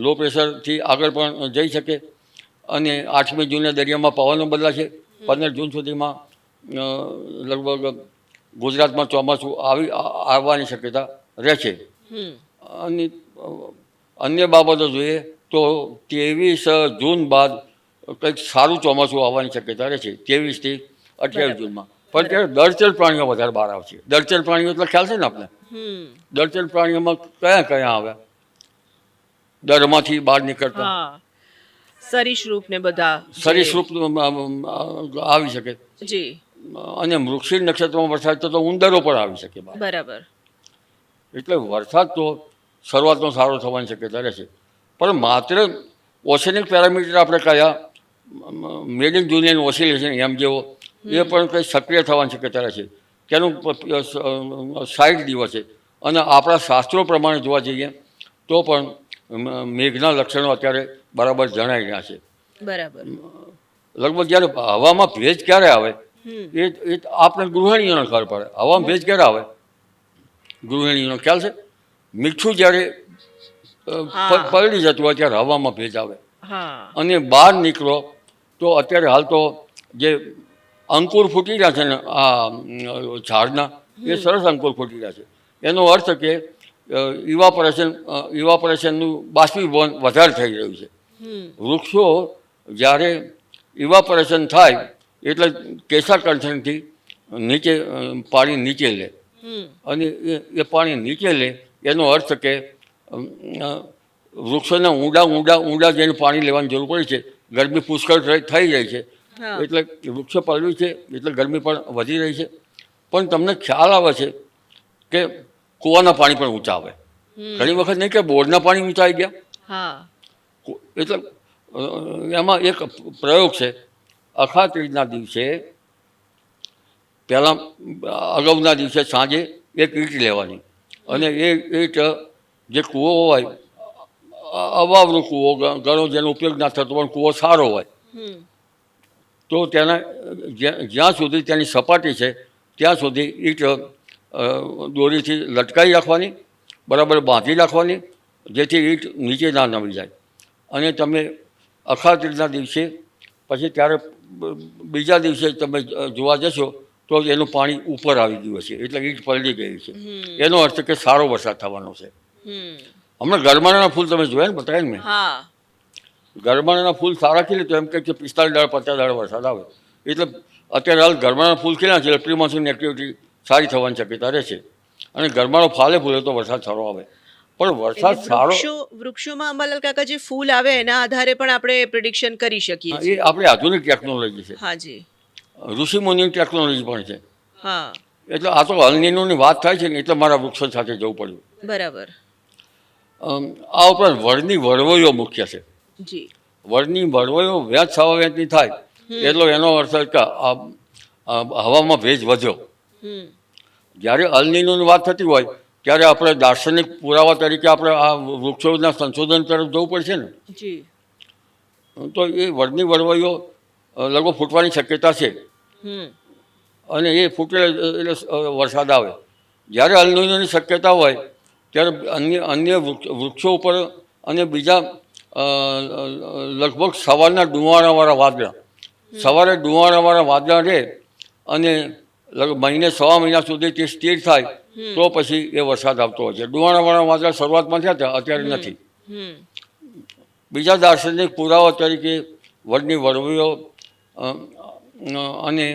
લો પ્રેશરથી આગળ પણ જઈ શકે. અને 8મી જૂને દરિયામાં પવનો બદલાશે. 15 જૂન સુધીમાં લગભગ ગુજરાતમાં ચોમાસું આવવાની શક્યતા રહેશે. અને અન્ય બાબતો જોઈએ તો 23 જૂન બાદ કંઈક સારું ચોમાસું આવવાની શક્યતા રહેશે, 23 થી 28 જૂનમાં. પણ ત્યારે દળચર પ્રાણીઓ વધારે બહાર આવશે. દળચર પ્રાણીઓ એટલે ખ્યાલ છે ને આપણે? દળચર પ્રાણીઓમાં કયા આવ્યા? દરમાંથી બહાર નીકળતા
સરીસૃપ ને બધા.
સરીસૃપ આવી શકે. અને મૃગશીર નક્ષત્રમાં વરસાદ થતો ઉંદરો પણ આવી શકે.
બરાબર.
એટલે વરસાદ તો શરૂઆતનો સારો થવાની શક્યતા રહેશે. પણ માત્ર ઓશનિક પેરામીટર આપણે કયા મેડિન જુનિયન ઓસિલેશન એમ જેવો એ પણ કંઈ સક્રિય થવાની શક્યતા રહેશે. તેનું 60 દિવસે અને આપણા શાસ્ત્રો પ્રમાણે જોવા જઈએ તો પણ મેઘના લક્ષણો અત્યારે બરાબર જણાઈ રહ્યા છે.
બરાબર.
લગભગ જ્યારે હવામાં ભેજ ક્યારે આવે એ આપણે ગૃહિણીઓને ખબર પડે. હવામાં ભેજ ક્યારે આવે ગૃહિણીઓનો ખ્યાલ છે? મીઠું જ્યારે પલળી જતું હોય ત્યારે હવામાં ભેજ આવે. અને બહાર નીકળો તો અત્યારે હાલ તો જે અંકુર ફૂટી રહ્યા છે ને આ ઝાડના, એ સરસ અંકુર ફૂટી રહ્યા છે. એનો અર્થ કે ઇવાપોરેશનનું બાષ્પીભવન વધારે થઈ રહ્યું છે. વૃક્ષો જ્યારે ઇવાપોરેશન થાય એટલે કેશાકર્ષણથી નીચે પાણી નીચે લે, અને એ પાણી નીચે લે એનો અર્થ કે વૃક્ષોને ઊંડા જઈને પાણી લેવાની જરૂર પડી છે. ગરમી પુષ્કળ થઈ રહી છે એટલે વૃક્ષો પલળ્યું છે એટલે ગરમી પણ વધી રહી છે. પણ તમને ખ્યાલ આવે છે કે કૂવાના પાણી પણ ઊંચા આવે. ઘણી વખત નહીં કે બોરના પાણી ઊંચા આવી ગયા. એટલે એમાં એક પ્રયોગ છે. અખા ત્રીજના દિવસે પહેલાં અગાઉના દિવસે સાંજે એક ઈંટ લેવાની, અને એ ઈંટ જે કૂવો હોય અવાવરૂ કૂવો ઘણો જેનો ઉપયોગ ના થતો પણ કૂવો સારો હોય તો તેના જ્યાં સુધી તેની સપાટી છે ત્યાં સુધી ઈંટ દોરીથી લટકાવી રાખવાની, બરાબર બાંધી રાખવાની, જેથી ઈંટ નીચે ના નમી જાય. અને તમે અખા ત્રીજના દિવસે પછી ત્યારે બીજા દિવસે તમે જોવા જશો તો એનું પાણી ઉપર આવી ગયું હશે એટલે ઈંટ પલળી ગઈ છે. એનો અર્થ કે સારો વરસાદ થવાનો છે. હમણાં ગરમાળાના ફૂલ તમે જોયા ને, બતાવ્યા ને મેં? ગરમાળાના ફૂલ સારા ખીલે તો એમ કહે કે 45 દાડા 50 દાડા વરસાદ આવે. એટલે અત્યારે હાલ ગરમાળાના ફૂલ ખીલ્યા છે એટલે પ્રી મોન્સૂન એક્ટિવિટી સારી થવાની શક્યતા રહેશે. અને ગરમાળો ફાલે ફૂલે તો વરસાદ સારો આવે. પણ વરસાદ સારો
વૃક્ષોમાં અંબાલાલ કાકા જે ફૂલ આવે એના આધારે પણ આપણે પ્રિડિક્શન કરી શકીએ.
એ આપણી આધુનિક ટેકનોલોજી છે.
હાજી.
ઋષિ મુનિની ટેકનોલોજી પણ છે.
હા.
એટલે આ તો અલનીનોની વાત થાય છે ને એટલે મારા વૃક્ષો સાથે જવું પડ્યું.
બરાબર.
આ ઉપરાંત વળની વળવઈઓ મુખ્ય છે.
જી.
વળની વળવઈઓ વ્યાજ સવા વ્યાજની થાય એટલો એનો અર્થ કે હવામાં ભેજ વધ્યો. જ્યારે અલનીનોની વાત થતી હોય ત્યારે આપણે દાર્શનિક પુરાવા તરીકે આપણે આ વૃક્ષોના સંશોધન તરફ જવું પડશે ને.
જી.
તો એ વળની વળવઈઓ લગભગ ફૂટવાની શક્યતા છે, અને એ ફૂટે એટલે વરસાદ આવે. જ્યારે અલનીનોની શક્યતા હોય ત્યારે અન્ય વૃક્ષો ઉપર અને બીજા લગભગ સવારના ડુવાણાવાળા વાદળા, સવારે ડુવાણાવાળા વાદળા રહે અને લગભગ મહિને સવા મહિના સુધી તે સ્થિર થાય તો પછી એ વરસાદ આવતો હોય છે. ડુવાણાવાળા વાદળા શરૂઆતમાં થયા હતા, અત્યારે નથી. બીજા દાર્શનિક પુરાવા તરીકે વડની વળવઈઓ અને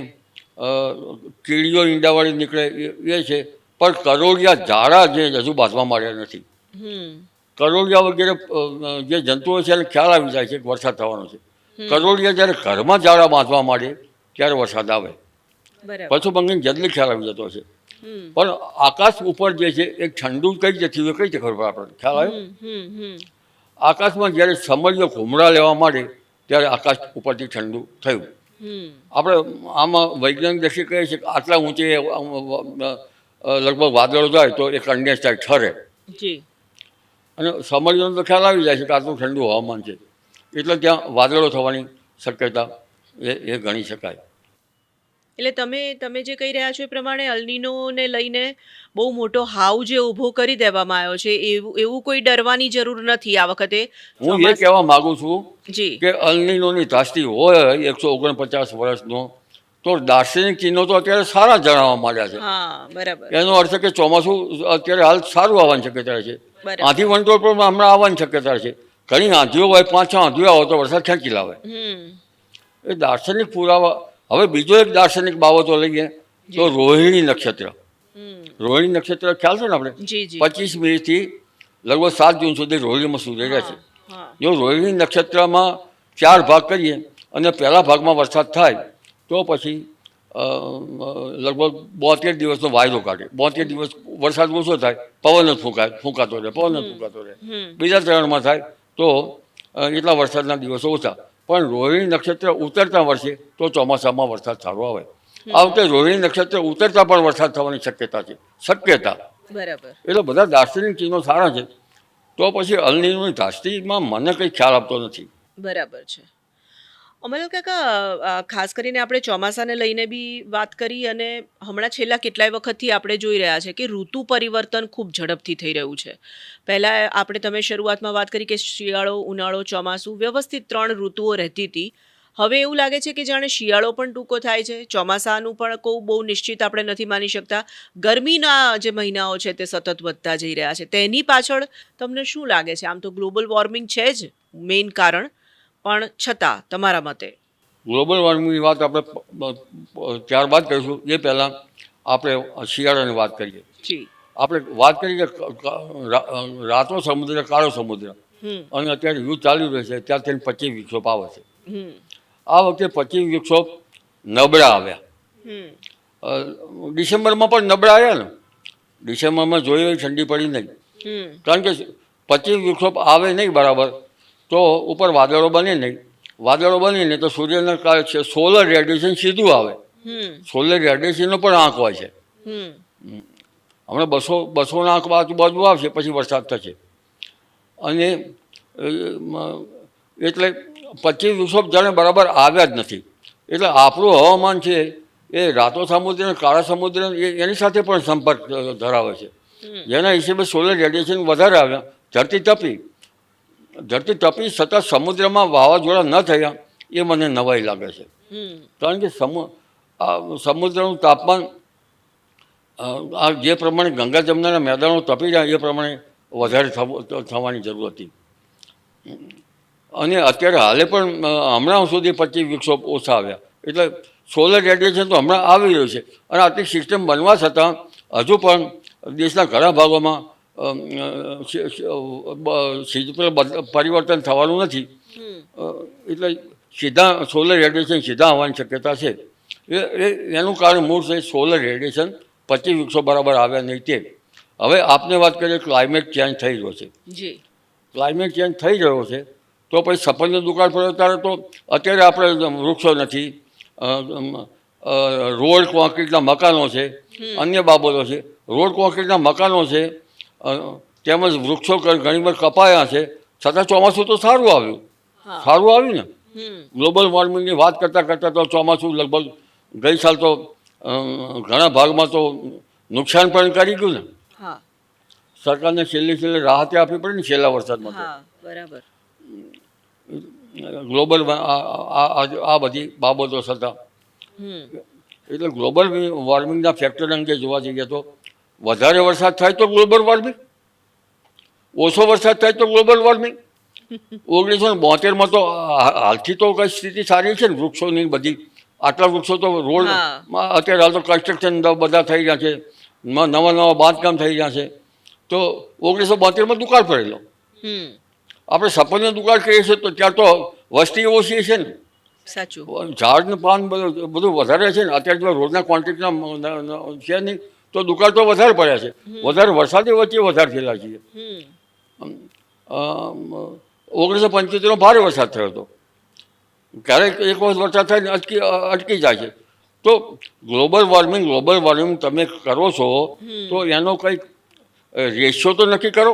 કીડીઓ ઈંડાવાળી નીકળે એ છે. પણ કરોળિયા ઝાડા જે હજુ બાંધવા માંડ્યા નથી. કરોળિયા વગેરે જે જંતુઓ છે એને ખ્યાલ આવી જાય છે કે વરસાદ થવાનો છે. કરોળિયા જ્યારે ઘરમાં ઝાડા બાંધવા માંડે ત્યારે વરસાદ આવે. પશુ પંખીને જલ્દી ખ્યાલ આવી જતો હશે. પણ આકાશ ઉપર જે છે એ ઠંડુ કઈ જતી હોય કઈ રીતે ખબર આપણને ખ્યાલ આવ્યો? આકાશમાં જ્યારે સમળીઓ ઘૂમરા લેવા માંડે ત્યારે આકાશ ઉપરથી ઠંડુ થયું. આપણે આમાં વૈજ્ઞાનિક દ્રષ્ટિએ કહીએ છીએ કે આટલા ઊંચે લગભગ વાદળો જાય તો એ કન્ડેન્સ થાય, ઠરે. અને સમળીઓનો તો ખ્યાલ આવી જાય છે કે આટલું ઠંડુ હવામાન છે એટલે ત્યાં વાદળો થવાની શક્યતા એ ગણી શકાય.
એટલે તમે જે કહી રહ્યા છો એ પ્રમાણે અલનીનોને લઈને બહુ મોટો હાવ જે ઊભો કરી દેવામાં આવ્યો છે એવું કોઈ ડરવાની જરૂર નથી આ વખતે.
હું એ કહેવા માંગુ છું
જી
કે અલનીનોની ધાસ્તી હોય 149 વર્ષનો તો દાર્શનિક ચિહ્નો તો અત્યારે સારા જણાવવા માંડ્યા છે.
હા, બરાબર.
એનો અર્થ કે ચોમાસું અત્યારે હાલ સારું આવવાની શક્યતા છે. આંધી વંટોળ પણ હમણાં આવવાની શક્યતા છે. ઘણી આંધીઓ હોય, 5-6 આંધીઓ આવે તો વરસાદ ખેંચી લાવે. એ દાર્શનિક પુરાવા. હવે બીજો એક દાર્શનિક બાબતો લઈએ તો રોહિણી નક્ષત્ર. રોહિણી નક્ષત્ર ખ્યાલ છે ને આપણે? 25 મેથી લગભગ 7 જૂન સુધી રોહિણીમાં સૂર્ય રહે છે. જો રોહિણી નક્ષત્રમાં 4 ભાગ કરીએ અને પહેલા ભાગમાં વરસાદ થાય તો પછી લગભગ 72 દિવસનો વાયદો કાઢે. 72 દિવસ વરસાદ ઓછો થાય પવન જ ફૂંકાતો રહે, પવન જ ફૂંકાતો રહે. બીજા ચરણમાં થાય તો એટલા વરસાદના દિવસો ઓછા. પણ રોહિણી નક્ષત્ર ઉતરતા વર્ષે તો ચોમાસામાં વરસાદ સારો આવે. આ વખતે રોહિણી નક્ષત્ર ઉતરતા પણ વરસાદ થવાની શક્યતા છે, શક્યતા.
બરાબર.
એટલે બધા દાર્શનિક ચિહ્નો સારા છે. તો પછી અલનીનોની ધાસ્તીમાં મને કંઈ ખ્યાલ આપતો નથી.
બરાબર છે. અમરલાલ કાકા, ખાસ કરીને આપણે ચોમાસાને લઈને બી વાત કરી અને હમણાં છેલ્લા કેટલાય વખતથી આપણે જોઈ રહ્યા છે કે ઋતુ પરિવર્તન ખૂબ ઝડપથી થઈ રહ્યું છે. પહેલાં તમે શરૂઆતમાં વાત કરી કે શિયાળો, ઉનાળો, ચોમાસું વ્યવસ્થિત 3 ઋતુઓ રહેતી હતી. હવે એવું લાગે છે કે જાણે શિયાળો પણ ટૂંકો થાય છે, ચોમાસાનું પણ કોઈ બહુ નિશ્ચિત આપણે નથી માની શકતા. ગરમીના જે મહિનાઓ છે તે સતત વધતા જઈ રહ્યા છે. તેની પાછળ તમને શું લાગે છે? આમ તો ગ્લોબલ વોર્મિંગ છે જ મેઇન કારણ, પણ છતાં તમારા મતે?
ગ્લોબલ વોર્મિંગની વાત આપણે ત્યારબાદ કરીશું. એ પહેલાં આપણે શિયાળાની વાત કરીએ.
જી.
આપણે વાત કરી કે રાતો સમુદ્ર, કાળો સમુદ્ર, અને અત્યારે યુદ્ધ ચાલી રહ્યું છે, ત્યાં તેને 25 વિક્ષોપ આવે છે. આ વખતે 25 વિક્ષોપ નબળા આવ્યા. ડિસેમ્બરમાં પણ નબળા આવ્યા ને. ડિસેમ્બરમાં જોઈ એવી ઠંડી પડી નહીં. કારણ કે 25 વિક્ષોપ આવે નહીં બરાબર તો ઉપર વાદળો બને નહીં. વાદળો બને નહીં તો સૂર્યના કારણે છે સોલર રેડિયેશન સીધું આવે. સોલર રેડિયેશનનો પણ આંક હોય છે. હમણાં 200 આંક બાજુ આવશે, પછી વરસાદ થશે. અને એટલે 25 વિક્ષોપ જાણે બરાબર આવ્યા જ નથી. એટલે આપણું હવામાન છે એ રાતો સમુદ્ર અને કાળા સમુદ્ર એની સાથે પણ સંપર્ક ધરાવે છે. જેના હિસાબે સોલર રેડિયેશન વધારે આવ્યા. ધરતી તપી સતત સમુદ્રમાં વાવાઝોડા ન થયા એ મને નવાઈ લાગે છે. કારણ કે સમુદ્રનું તાપમાન આ જે પ્રમાણે ગંગા જમનાના મેદાનો તપી રહ્યા એ પ્રમાણે વધારે થવાની જરૂર હતી. અને અત્યારે હાલે પણ હમણાં સુધી 25 વિક્ષોપ ઓછા આવ્યા. એટલે સોલર રેડિયેશન તો હમણાં આવી રહ્યું છે. અને આટલી સિસ્ટમ બનવા છતાં હજુ પણ દેશના ઘણા ભાગોમાં પરિવર્તન થવાનું નથી. એટલે સીધા સોલર રેડિયેશન સીધા આવવાની શક્યતા છે. એનું કારણ મૂળ છે સોલર રેડિયેશન 25 વિક્ષોપ બરાબર આવ્યા નહીં તે. હવે આપને વાત કરીએ, ક્લાઇમેટ ચેન્જ થઈ રહ્યો છે. ક્લાઇમેટ ચેન્જ થઈ રહ્યો છે તો પછી સફરનો દુકાળ પડ્યો ત્યારે તો અત્યારે આપણે વૃક્ષો નથી, રોડ કોન્ક્રીટના મકાનો છે, અન્ય બાબતો છે. રોડ કોન્ક્રીટના મકાનો છે, તેમજ વૃક્ષો ઘણી વાર કપાયા છે, છતાં ચોમાસું તો સારું આવ્યું ને. ગ્લોબલ વોર્મિંગની વાત કરતાં તો ચોમાસું લગભગ ગઈ સાલ તો ઘણા ભાગમાં તો નુકસાન પણ કરી ગયું ને. સરકારને છેલ્લે રાહતે આપવી પડે ને છેલ્લા વરસાદમાં.
બરાબર.
ગ્લોબલ આ બધી બાબતો છતાં એટલે ગ્લોબલ વોર્મિંગના ફેક્ટર અંગે જોવા જઈએ તો વધારે વરસાદ થાય તો ગ્લોબલ વોર્મિંગ, ઓછો વરસાદ થાય તો ગ્લોબલ વોર્મિંગ. 1972માં તો હાલથી તો કઈ સ્થિતિ સારી છે ને વૃક્ષોની બધી. આટલા વૃક્ષો તો રોડમાં અત્યારે હાલ તો કન્સ્ટ્રક્શન બધા થઈ રહ્યા છે, નવા બાંધકામ થઈ રહ્યા છે. તો 1972માં દુકાળ પડેલો. આપણે સફરનો દુકાળ કરીએ છીએ તો ત્યાં તો વસ્તી ઓછી છે ને. સાચું. ઝાડનું પાન બધું વધારે છે ને. અત્યારે જો રોડના કોન્ટ્રાક્ટના છે નહીં તો દુકાળ તો વધારે પડ્યા છે. વધારે વરસાદે વચ્ચે વધારે થયેલા છીએ. 1975માં ભારે વરસાદ થયો હતો. ક્યારેક એક વખત વરસાદ થાય ને અટકી જાય છે. તો ગ્લોબલ વોર્મિંગ તમે કરો છો તો એનો કંઈક રેશિયો તો નક્કી કરો,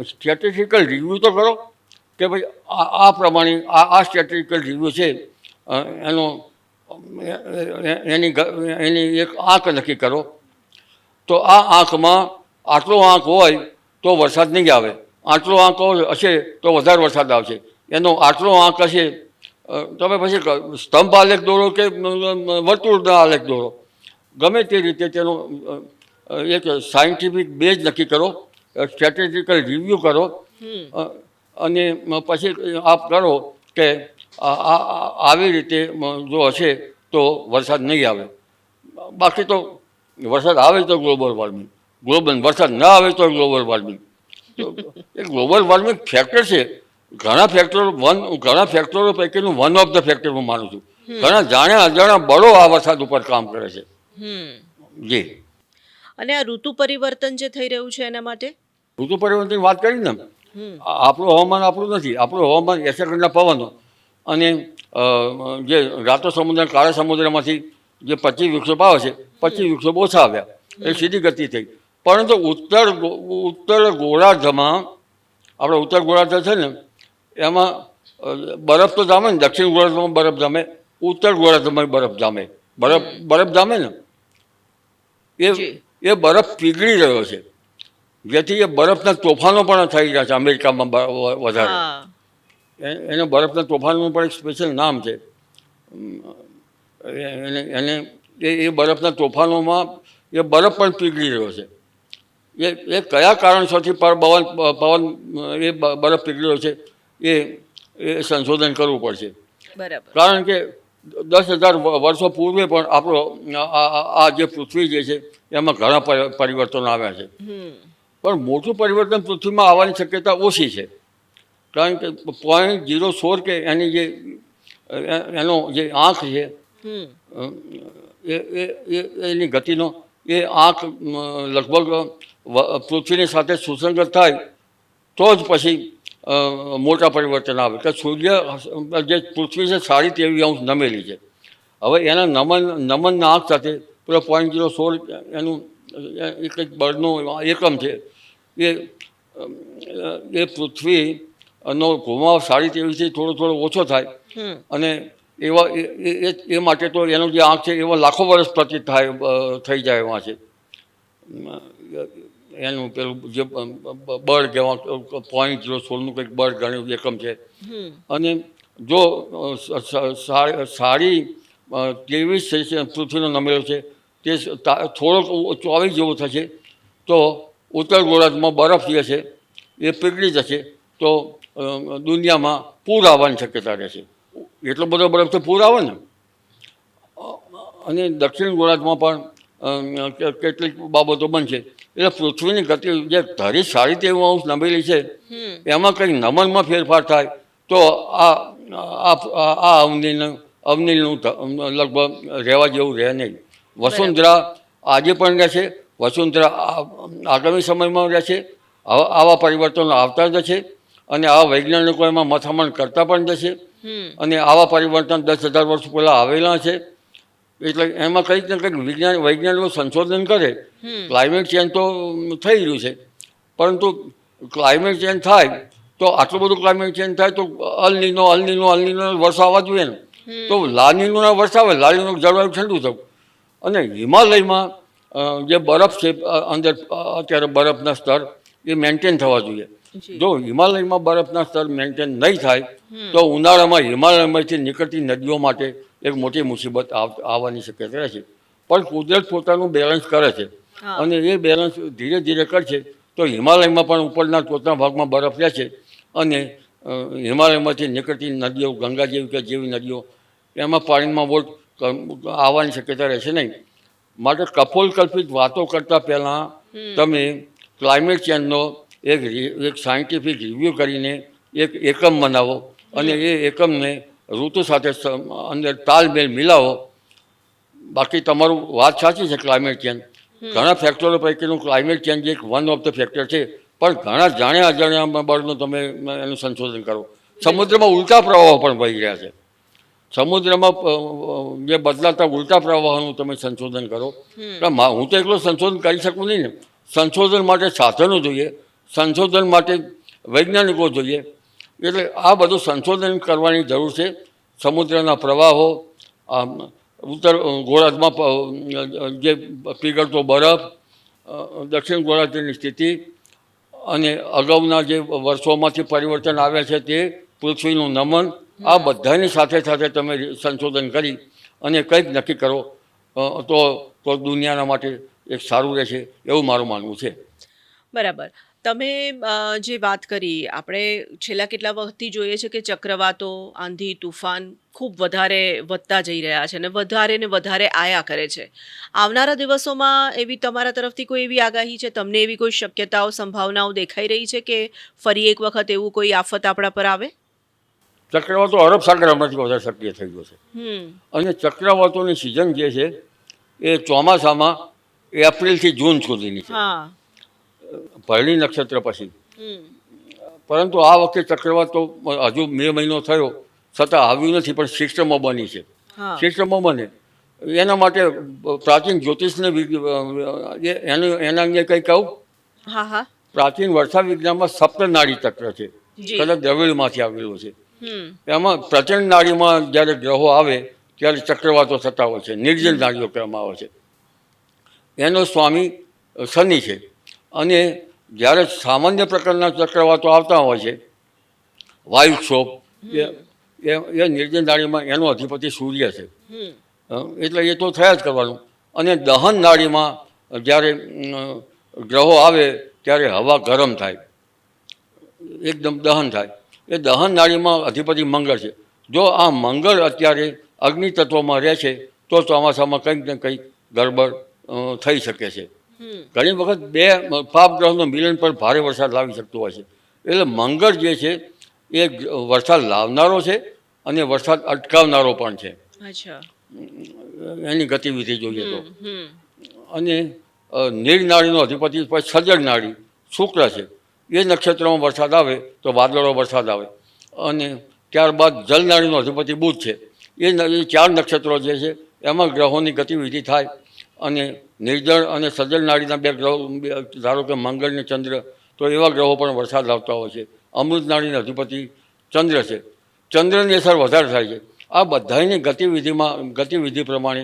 સ્ટેટિસ્ટિકલ રિવ્યૂ તો કરો કે ભાઈ આ પ્રમાણે આ સ્ટેટિસ્ટિકલ રિવ્યૂ છે એની એક આંક નક્કી કરો. તો આ આંકમાં આટલો આંક હોય તો વરસાદ નહીં આવે, આટલો આંક હશે તો વધારે વરસાદ આવશે. એનો આટલો આંક હશે તમે પછી સ્તંભ આલેખ દોરો કે વર્તુળના આલેખ દોરો, ગમે તે રીતે તેનો એક સાયન્ટિફિક બેઝ નક્કી કરો, સ્ટ્રેટેજિકલ રિવ્યૂ કરો અને પછી આપ કરો કે આવી રીતે જો હશે તો વરસાદ નહીં આવે. બાકી તો વરસાદ આવે તો ગ્લોબલ વોર્મિંગ, વરસાદ ન આવે તો ગ્લોબલ વોર્મિંગ. એ ગ્લોબલ વોર્મિંગ ફેક્ટર છે. ઘણા ફેક્ટરો પૈકીનું વન ઓફ ધ ફેક્ટર હું માનું છું. ઘણા જાણ્યા અજાણ્યા બળો આ વરસાદ ઉપર કામ કરે છે. જી.
અને આ ઋતુ પરિવર્તન જે થઈ રહ્યું છે એના માટે
ઋતુ પરિવર્તનની વાત કરી ને,
હમ
આપણું હવામાન આપણું નથી. આપણું હવામાન એસેકન્ડના પવનો અને જે રાતો સમુદ્ર કાળા સમુદ્રમાંથી જે 25 વૃક્ષો આવે છે, 25 વૃક્ષો ઓછા આવ્યા, એ સીધી ગતિ થઈ. પરંતુ ઉત્તર ગોળાર્ધમાં, આપણે ઉત્તર ગોળાર્ધ છે ને એમાં બરફ તો જામે ને, દક્ષિણ ગોળાર્ધમાં બરફ જામે, ઉત્તર ગોળાર્ધમાં બરફ જામે. બરફ જામે ને એ બરફ પીગળી રહ્યો છે, જેથી એ બરફના તોફાનો પણ થઈ રહ્યા છે અમેરિકામાં વધારે. એને બરફના તોફાનનું પણ એક સ્પેશિયલ નામ છે. એને એ બરફના તોફાનોમાં એ બરફ પણ પીગળી રહ્યો છે. એ કયા કારણસરથી પવન એ બરફ પીગળી રહ્યો છે એ સંશોધન કરવું પડશે. કારણ કે 10,000 વર્ષો પૂર્વે પણ આપણો આ જે પૃથ્વી જે છે એમાં ઘણા પરિવર્તનો આવ્યા છે. પણ મોટું પરિવર્તન પૃથ્વીમાં આવવાની શક્યતા ઓછી છે. કારણ કે 0.16 કે એનો જે આંક છે એની ગતિનો એ આંક લગભગ પૃથ્વીની સાથે સુસંગત થાય તો જ પછી મોટા પરિવર્તન આવે. કે સૂર્ય જે પૃથ્વી છે 23.5 નમેલી છે. હવે એના નમનના આંક સાથે પેલો 0.16 એનું એક બળનું એકમ છે, એ પૃથ્વીનો ઘુમાવ 23.5થી થોડો ઓછો થાય અને એવા એ માટે તો એનો જે આંક છે એવા લાખો વર્ષ પ્રતિ થઈ જાય એમાં છે. એનું પેલું જે બળ કહેવા 0.16નું કંઈક બળ ગણ્યું એકમ છે. અને જો 23 પૃથ્વીનો નમેલો છે તે થોડોક 24 જેવો થશે તો ઉત્તર ગોળાર્ધમાં બરફ જે છે એ પીગળી જશે, તો દુનિયામાં પૂર આવવાની શક્યતા રહેશે. એટલો બધો બરફ તો પૂર આવે ને. અને દક્ષિણ ગોળાર્ધમાં પણ કેટલીક બાબતો બનશે. એટલે પૃથ્વીની ગતિ જે ધરી 23.5 નમેલી છે એમાં કંઈક નમનમાં ફેરફાર થાય તો આ અવનીલનું લગભગ રહેવા જેવું રહે નહીં. વસુંધરા આજે પણ રહેશે, વસુંધરા આગામી સમયમાં રહેશે. આવા પરિવર્તનો આવતા જશે અને આવા વૈજ્ઞાનિકો એમાં મથામણ કરતા પણ જશે. અને આવા પરિવર્તન 10,000 વર્ષ પહેલાં આવેલા છે. એટલે એમાં કંઈક ને કંઈક વૈજ્ઞાનિકો સંશોધન કરે. ક્લાઇમેટ ચેન્જ તો થઈ રહ્યું છે, પરંતુ ક્લાઇમેટ ચેન્જ થાય તો આટલું બધું ક્લાઇમેટ ચેન્જ થાય તો અલનીનો વર્ષો આવવા જોઈએ ને. તો લાનીનોના વર્ષ આવે, લાનીનું જળવાયુ ઠંડુ થયું. અને હિમાલયમાં જે બરફ છે અંદર અત્યારે બરફના સ્તર એ મેન્ટેન થવા જોઈએ. જો હિમાલયમાં બરફના સ્તર મેન્ટેન નહીં થાય તો ઉનાળામાં હિમાલયમાંથી નીકળતી નદીઓ માટે એક મોટી મુસીબત આવવાની શક્યતા રહે છે. પણ કુદરત પોતાનું બેલેન્સ કરે છે અને એ બેલેન્સ ધીરે ધીરે કરશે તો હિમાલયમાં પણ ઉપરના ટોચના ભાગમાં બરફ રહેશે અને હિમાલયમાંથી નીકળતી નદીઓ, ગંગા જેવી નદીઓ, એમાં પાણીમાં વોટ આવવાની શક્યતા રહેશે નહીં. માટે કપોલકલ્પિત વાતો કરતાં પહેલાં તમે ક્લાઇમેટ ચેન્જનો એક સાયન્ટિફિક રિવ્યૂ કરીને એક એકમ બનાવો અને એ એકમને ઋતુ સાથે અંદર તાલમેલ મિલાવો. બાકી તમારું વાત સાચી છે, ક્લાઇમેટ ચેન્જ ઘણા ફેક્ટરો પૈકીનું ક્લાઇમેટ ચેન્જ એક વન ઓફ ધ ફેક્ટર છે. પણ ઘણા જાણ્યા અજાણ્યા બળનું તમે એનું સંશોધન કરો. સમુદ્રમાં ઉલટા પ્રવાહો પણ વહી રહ્યા છે. સમુદ્રમાં જે બદલાતા ઉલટા પ્રવાહોનું તમે સંશોધન કરો. હું તો એકલો સંશોધન કરી શકું નહીં ને. સંશોધન માટે સાધનો જોઈએ, સંશોધન માટે વૈજ્ઞાનિકો જોઈએ. એટલે આ બધું સંશોધન કરવાની જરૂર છે. સમુદ્રના પ્રવાહો, ઉત્તર ગોળાર્ધમાં જે પીગળતો બરફ, દક્ષિણ ગોળાર્ધની સ્થિતિ અને અગાઉના જે વર્ષોમાંથી પરિવર્તન આવ્યા છે તે, પૃથ્વીનું નમન, આ બધાની સાથે સાથે તમે સંશોધન કરી અને કંઈક નક્કી કરો તો દુનિયાના માટે એક સારું રહેશે એવું મારું માનવું છે.
બરાબર. તમે જે વાત કરી, આપણે છેલ્લા કેટલા વખતથી જોઈએ છે કે ચક્રવાતો, આંધી, તુફાન ખૂબ વધારે વધતા જઈ રહ્યા છે અને વધારે આયા કરે છે. આવનારા દિવસોમાં એવી તમારા તરફથી કોઈ એવી આગાહી છે, તમને એવી કોઈ શક્યતાઓ, સંભાવનાઓ દેખાઈ રહી છે કે ફરી એક વખત એવું કોઈ આફત આપણા પર આવે?
ચક્રવાતો અરબ સાગરમાંથી વધારે સક્રિય થઈ ગયો છે અને ચક્રવાતોની સિઝન જે છે એ ચોમાસામાં એપ્રિલથી જૂન સુધીની છે,
હા.
ભરણી નક્ષત્ર પછી.
હમ.
પરંતુ આ વખતે ચક્રવાત તો હજુ મે મહિનો થયો છતાં આવ્યું નથી, પણ સિસ્ટમો બની છે.
હા.
સિસ્ટમો બને એના માટે પ્રાચીન જ્યોતિષને એના અંગે કંઈ કહું.
હા હા.
પ્રાચીન વર્ષા વિજ્ઞાનમાં સપ્તનાડી ચક્ર છે,
જી.
કદાચ દ્રવિડમાંથી આવેલું છે.
હમ.
એમાં પ્રચંડ નાડીમાં જ્યારે ગ્રહો આવે ત્યારે ચક્રવાતો થતા હોય છે, નિર્જન નાડીઓ કહેવામાં આવે છે. એનો સ્વામી શનિ છે, અને જ્યારે સામાન્ય પ્રકારના ચક્રવાતો આવતા હોય છે, વાયુક્ષોભ, એ નિર્જન નાડીમાં એનો અધિપતિ સૂર્ય છે.
હમ.
એટલે એ તો થયા જ કરવાનું. અને દહન નાડીમાં જ્યારે ગ્રહો આવે ત્યારે હવા ગરમ થાય, એકદમ દહન થાય. એ દહન નાડીમાં અધિપતિ મંગળ છે. જો આ મંગળ અત્યારે અગ્નિ તત્વમાં રહે છે તો ચોમાસામાં કંઈક ને કંઈક ગડબડ થઈ શકે છે.
હમ.
ઘણી વખત બે પાપ ગ્રહનું મિલન પર ભારે વરસાદ લાવી શકતો હોય છે. એટલે મંગળ જે છે એ વરસાદ લાવનારો છે અને વરસાદ અટકાવનારો પણ છે,
અચ્છા.
એની ગતિવિધિ જોઈએ તો.
હમ.
અને નીરનાળીનો અધિપતિ સજ્જડ નાડી શુક્ર છે. એ નક્ષત્રમાં વરસાદ આવે તો વાદળો વરસાદ આવે. અને ત્યારબાદ જલનાળીનો અધિપતિ બુધ છે. એ 4 નક્ષત્રો જે છે એમાં ગ્રહોની ગતિવિધિ થાય. અને નિર્જળ અને સજ્જડ નાડીના 2 ગ્રહો, ધારો કે મંગળ અને ચંદ્ર, તો એવા ગ્રહો પણ વરસાદ લાવતા હોય છે. અમૃત નાડીનો અધિપતિ ચંદ્ર છે. ચંદ્રની અસર વધારે થાય છે. આ બધાની ગતિવિધિ પ્રમાણે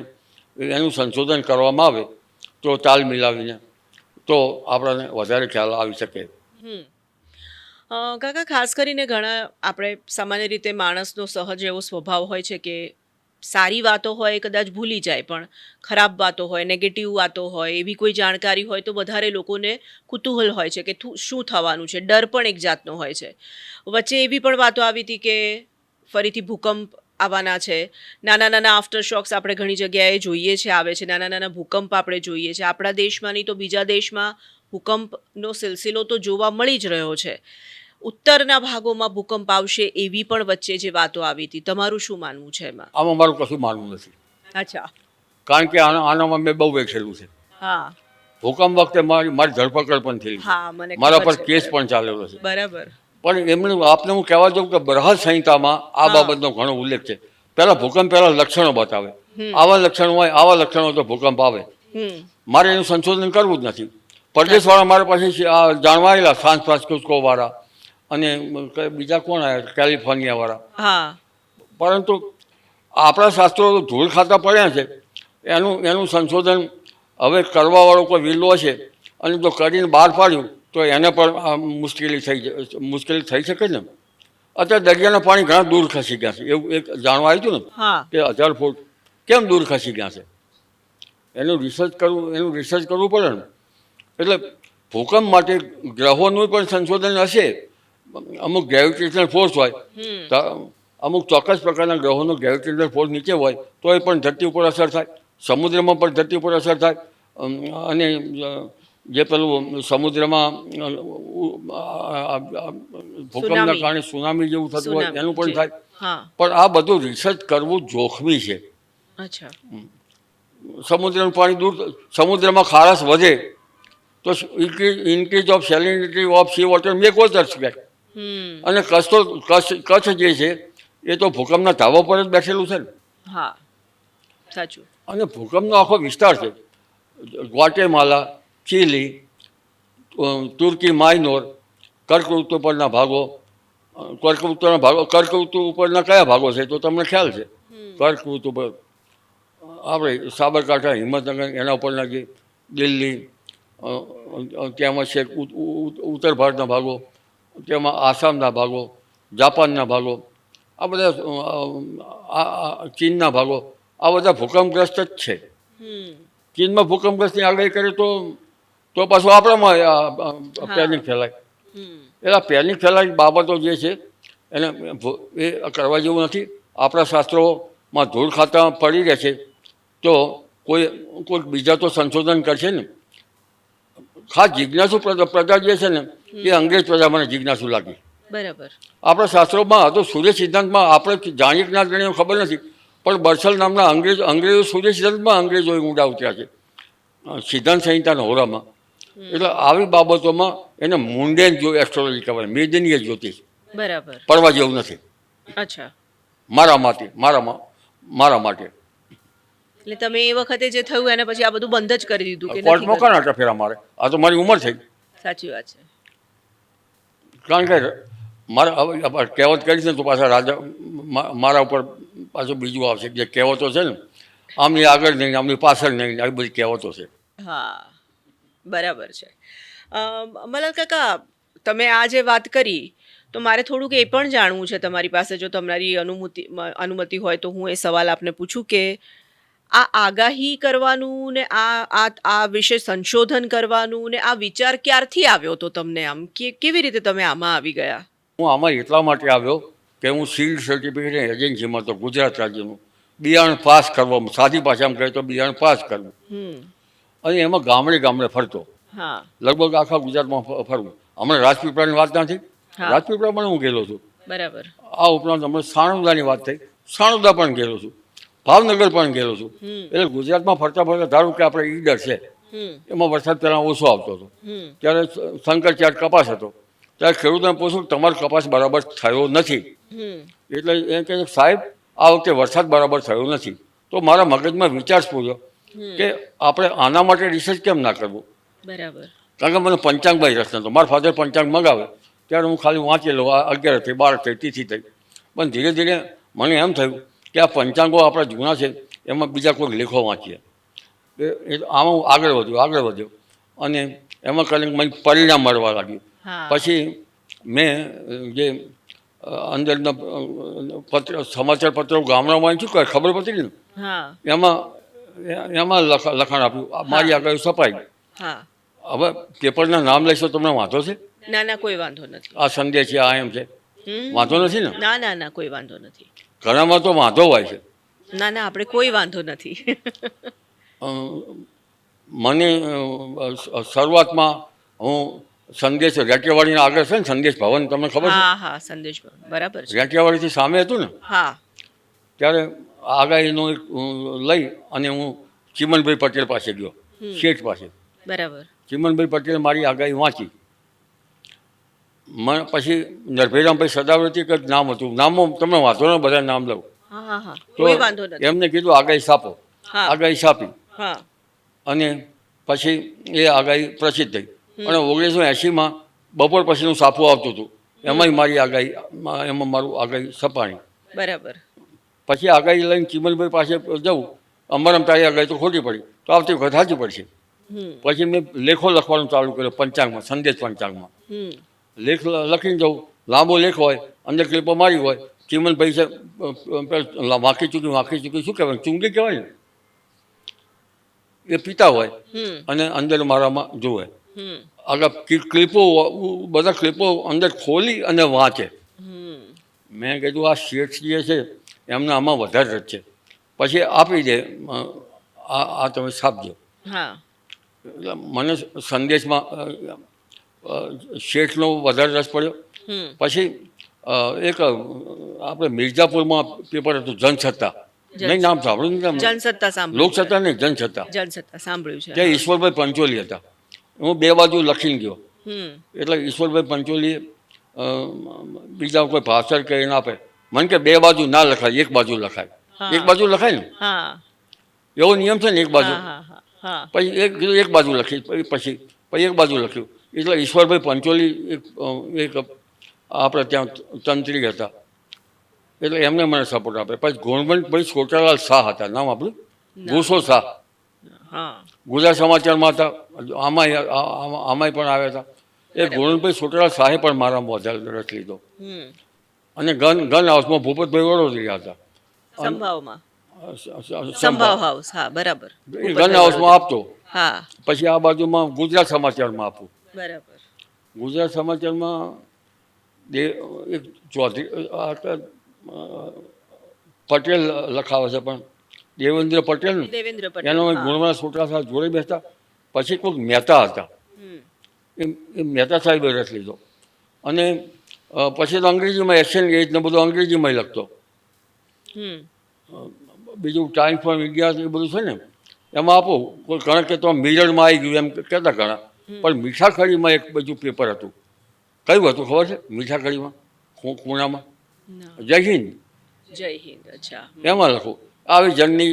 એનું સંશોધન કરવામાં આવે તો તાલ મિલાવીને, તો આપણને વધારે ખ્યાલ આવી શકે.
હમ. કાકા, ખાસ કરીને ઘણા આપણે સામાન્ય રીતે માણસનો સહજ એવો સ્વભાવ હોય છે કે સારી વાતો હોય એ કદાચ ભૂલી જાય, પણ ખરાબ વાતો હોય, નેગેટિવ વાતો હોય, એવી કોઈ જાણકારી હોય તો વધારે લોકોને કુતૂહલ હોય છે કે શું થવાનું છે. ડર પણ એક જાતનો હોય છે. વચ્ચે એવી પણ વાતો આવી હતી કે ફરીથી ભૂકંપ આવવાના છે. નાના નાના આફ્ટર શોક્સ આપણે ઘણી જગ્યાએ જોઈએ છે, આવે છે. નાના નાના ભૂકંપ આપણે જોઈએ છે. આપણા દેશમાં નહીં તો બીજા દેશમાં ભૂકંપનો સિલસિલો તો જોવા મળી જ રહ્યો છે. ઉત્તરના ભાગોમાં ભૂકંપ આવશે એવી પણ વચ્ચે જે વાતો આવી હતી, તમારું શું માનવું છે એમાં?
આમાં મારું કશું માનવું નથી,
અચ્છા.
કારણ કે આનામાં મેં બહુ વેઠેલું છે.
હા.
ભૂકંપ વખતે મારી ધરપકડ પણ થઈ છે,
હા, મને
મારા
ખબર
પર
છે.
કેસ પણ ચાલેલો છે.
બરાબર.
પણ એમણે આપને હું કહેવા જાઉં કે બૃહદ સંહિતામાં આ બાબતનો ઘણો ઉલ્લેખ છે. ભૂકંપ પહેલા લક્ષણો બતાવે, આવા લક્ષણો હોય, આવા લક્ષણો તો ભૂકંપ આવે.
હમ.
મારે એનું સંશોધન કરવું જ નથી. પરદેશવાળા મારા પાસે જાણવા આવેલા, સાન ફ્રાન્સિસ્કો વાળા અને બીજા કોણ આવ્યા, કેલિફોર્નિયા વાળા.
હા.
પરંતુ આપણા શાસ્ત્રો ધૂળ ખાતા પડ્યા છે. એનું સંશોધન હવે કરવાવાળો કોઈ વિલ્લો હશે અને જો કરીને બહાર પાડ્યું તો એને પણ મુશ્કેલી થઈ શકે ને. અત્યારે દરિયાના પાણી ઘણા દૂર ખસી ગયા છે, એવું એક જાણવા આવ્યું હતું ને
હા.
કે 1000 ફૂટ કેમ દૂર ખસી ગયા છે. એનું રિસર્ચ કરવું પડે ને. એટલે ભૂકંપ માટે ગ્રહોનું પણ સંશોધન હશે. અમુક ગ્રેવિટેશનલ ફોર્સ હોય, અમુક ચોક્કસ પ્રકારના ગ્રહોનો ગ્રેવિટેશનલ ફોર્સ નીચે હોય તો એ પણ ધરતી ઉપર અસર થાય, સમુદ્રમાં પણ ધરતી ઉપર અસર થાય. અને જે પેલું સમુદ્રમાં ભૂકંપના કારણે સુનામી જેવું થતું હોય એનું પણ થાય. પણ આ બધું રિસર્ચ કરવું જોખમી છે.
અચ્છા.
સમુદ્રનું પાણી દૂર, સમુદ્રમાં ખારાશ વધે તો increase of salinity of sea water make water spread. અને કચ્છ જે છે એ તો ભૂકંપના ધાબા પર જ બેઠેલું છે ને.
હા, સાચું. અને
ભૂકંપનો આખો વિસ્તાર છે. ગ્વાટેમાલા, ચીલી, તુર્કી માઇનોર, કર્કવૃત્ત ઉપરના ભાગો, કર્કવૃત્ત ઉપરના કયા ભાગો છે તો તમને ખ્યાલ છે. કર્કવૃત્ત ઉપર આપણે સાબરકાંઠા, હિંમતનગર, એના ઉપરના જે દિલ્હી, તેમાં છે ઉત્તર ભારતના ભાગો, તેમાં આસામના ભાગો, જાપાનના ભાગો, આ બધા ચીનના ભાગો, આ બધા ભૂકંપગ્રસ્ત જ છે. ચીનમાં ભૂકંપગ્રસ્તની આગાહી કરે તો પાછું આપણામાં પેનિક ફેલાય. એટલે પેનિક ફેલાય બાબતો જે છે એને એ કરવા જેવું નથી. આપણા શાસ્ત્રોમાં ધૂળ ખાતા પડી રહે છે તો કોઈ બીજા તો સંશોધન કરશે ને. ખાસ જિજ્ઞાસુ પ્રજા જે છે ને એ અંગ્રેજ પ્રજા મને જિજ્ઞાસુ લાગી.
બરાબર. આપણા
શાસ્ત્રોમાં હતો સૂર્ય સિદ્ધાંતમાં આપણે જાણીએ કે ના જાણીએ ખબર નથી, પણ બર્સલ નામના અંગ્રેજો સૂર્ય સિદ્ધાંતમાં અંગ્રેજોએ ઊંડા ઉતર્યા છે. સિદ્ધાંત સંહિતાના હોરામાં. એટલે આવી બાબતોમાં એને મુંડેન જો એસ્ટ્રોલોજી કહેવાય, મેદનીય જ્યોતિષ,
બરાબર.
પડવા જેવું નથી
અચ્છા.
મારા માટે.
એટલે તમે એ વખતે જે થયું એને પછી આ બધું બંધ જ કરી દીધું કે નથી
કોર્ટમાં
કર્યું?
કાં નાટા ફેરા મારે? આ તો મારી ઉંમર થઈ.
સાચી વાત છે.
કારણ કે મારા હવે કહેવત કરી છે ને તો પાછા રાજા મારા ઉપર પાછું બીજું આવશે. જે કહેવતો છે ને, આમની આગળ નહીં, આમની પાછળ નહીં, આવી બધી કહેવતો છે.
હા, બરાબર છે. મલાલ કાકા, તમે આ જે વાત કરી તો મારે થોડુંક એ પણ જાણવું છે તમારી પાસે, જો તમારી અનુમતિ હોય તો હું એ સવાલ આપને પૂછું કે આ આગાહી કરવાનું ને આ વિશે સંશોધન કરવાનું ને આ વિચાર ક્યારથી આવ્યો તો તમને? આમ કેવી રીતે તમે આમાં આવી ગયા?
હું આમાં એટલા માટે આવ્યો કે હું સીડ સર્ટિફિકેટ એજન્સીમાં તો ગુજરાત રાજ્યનું બિયારણ પાસ કરવું, સાદી ભાષામાં કહે તો બિયારણ પાસ કરવું, અને એમાં ગામડે ગામડે ફરતો,
હા,
લગભગ આખા ગુજરાતમાં ફરવું. હમણાં રાજપીપળાની વાત નથી, રાજપીપળા પણ હું ગયેલો છું.
બરાબર.
આ ઉપરાંત હમણાં સાણંદાની વાત થઈ, સાણંદા પણ ગયેલો છું, ભાવનગર પણ ગયેલો છું. એટલે ગુજરાતમાં ફરતા ફરતા ધારો કે આપણે ઈડર છે, એમાં વરસાદ પહેલાં ઓછો આવતો હતો, ત્યારે શંકરચાર્ટ કપાસ હતો. ત્યારે ખેડૂતોને પૂછ્યું તમારો કપાસ બરાબર થયો નથી, એટલે એ કહે સાહેબ આ વખતે વરસાદ બરાબર થયો નથી. તો મારા મગજમાં વિચાર પૂર્યો કે આપણે આના માટે રિસર્ચ કેમ ના કરવું?
બરાબર.
કારણ કે મને પંચાંગમાં રસ નતો. મારા ફાધર પંચાંગ મગાવે ત્યારે હું ખાલી વાંચી લઉં, 11 થઈ, 12 થઈ, તિથિ થઈ. પણ ધીરે ધીરે મને એમ થયું કે આ પંચાંગો આપણા જૂના છે, એમાં બીજા કોઈ લેખો વાંચીએ. આમાં હું આગળ વધ્યો અને એમાં કરીને મને પરિણામ મળવા લાગ્યું. પછી મેં જે અંદરના સમાચાર પત્રો ગામડામાં શું કહે ખબર પડી ને, એમાં લખાણ આપ્યું, મારી આગળ છપાઈ. હવે પેપરના નામ લઈશો તમને વાંધો છે?
ના ના, કોઈ વાંધો નથી.
આ સંદેશ છે, આ એમ છે, વાંધો નથી ને?
ના ના ના, કોઈ વાંધો નથી.
ઘણામાં તો વાંધો હોય છે.
ના ના, આપણે કોઈ વાંધો નથી.
મને શરૂઆતમાં હું સંદેશ રેટિયાવાડીના આગળ છે ને સંદેશ ભવન, તમને ખબર છે?
હા હા, સંદેશ ભવન, બરાબર છે.
રેટિયાવાડીથી સામે હતું ને,
હા.
ત્યારે આગાહીનું એક લઈ અને હું ચિમનભાઈ પટેલ પાસે ગયો, શેઠ પાસે.
બરાબર.
ચિમનભાઈ પટેલ મારી આગાહી વાંચી. પછી નરભૈરામભાઈ સદાવર્તી કંઈક નામ હતું, નામો તમને વાંધો ને બધા નામ લઉં તો એમને કીધું આગાહી છાપો. આગાહી છાપી અને પછી એ આગાહી પ્રસિદ્ધ થઈ. અને 1980માં બપોર પછીનું છાપું આવતું હતું, એમાંય મારી આગાહી, એમાં મારું આગાહી છપાણી.
બરાબર.
પછી આગાહી લઈને ચિમનભાઈ પાસે જવું, અમારામાં તારી આગાહી તો ખોટી પડી, તો આવતી વખત સાચી પડશે. પછી મેં લેખો લખવાનું ચાલુ કર્યો પંચાંગમાં, સંદેશ પંચાંગમાં. લેખ લખીને જવું, લાંબો લેખ હોય, અંદર ક્લિપો મારી હોય. ચિમનભાઈ છે વાંકી ચૂકી શું કહેવાય, ચૂંગી કહેવાય ને, એ પીતા હોય અને અંદર મારામાં જુએ. આગળ ક્લિપો, બધા ક્લિપો અંદર ખોલી અને વાંચે. મેં કીધું આ શેઠ જે છે એમને આમાં વધારે રસ છે, પછી આપી દે, આ તમે છાપજો. એટલે મને સંદેશમાં શેઠનો વધારે રસ પડ્યો. પછી એક આપણે મિર્ઝાપુરમાં પેપર હતું જનસત્તા, નહીં નામ સાંભળ્યું?
જનસત્તા સાંભળ્યું.
લોકસત્તા નહીં, જનસત્તા.
જનસત્તા સાંભળ્યું છે.
ત્યાં ઈશ્વરભાઈ પંચોલી હતા. હું 2 બાજુ લખીને ગયો, એટલે ઈશ્વરભાઈ પંચોલીએ બીજા કોઈ ભાષણ કરીને આપે. મને કે 2 બાજુ ના લખાય, 1 બાજુ લખાય. 1 બાજુ લખાય ને, એવો નિયમ છે ને, 1 બાજુ. પછી એક બાજુ લખી, પછી 1 બાજુ લખ્યું. એટલે ઈશ્વરભાઈ પંચોલી એક આપણે ત્યાં તંત્રી હતા, એટલે એમને મને સપોર્ટ આપે. પછી ગોરધનભાઈ છોટાલાલ શાહ હતા, નામ આપણું ભૂસો શાહ, ગુજરાત સમાચારમાં હતા, આમાંય પણ આવ્યા હતા. એ ગોરધનભાઈ છોટાલાલ શાહે પણ મારામાં વધારે રસ લીધો. અને ગન હાઉસમાં ભૂપતભાઈ વડોદરિયા હતા.
સંભાવ હાઉસ, હા બરાબર.
ગન હાઉસમાં આપતો. પછી આ બાજુમાં ગુજરાત સમાચારમાં આપું.
બરાબર.
ગુજરાત સમાચારમાં એક ચૌધરી પટેલ લખાવે છે, પણ દેવેન્દ્ર પટેલ ને, એનો ગુણવાના છોકરા સાથે જોડે બેસતા. પછી કોઈક મહેતા હતા, એ મહેતા સાહેબે રસ લીધો. અને પછી તો અંગ્રેજીમાં એશિયન એજ ને બધું અંગ્રેજીમાં લખતો. બીજું ટાઈમ્સ ફોર ઇન્ડિયા એ બધું છે ને, એમાં આપો કોઈ ઘણા કે તો મિરરમાં આવી ગયું એમ કહેતા ઘણા, પણ મીઠા કઢીમાં એક બાજુ પેપર હતું. કયું હતું ખબર છે? મીઠા કઢીમાં ખૂણામાં જય હિન્દ,
જય હિન્દ. અચ્છા.
એમાં લખું. આવી જર્ની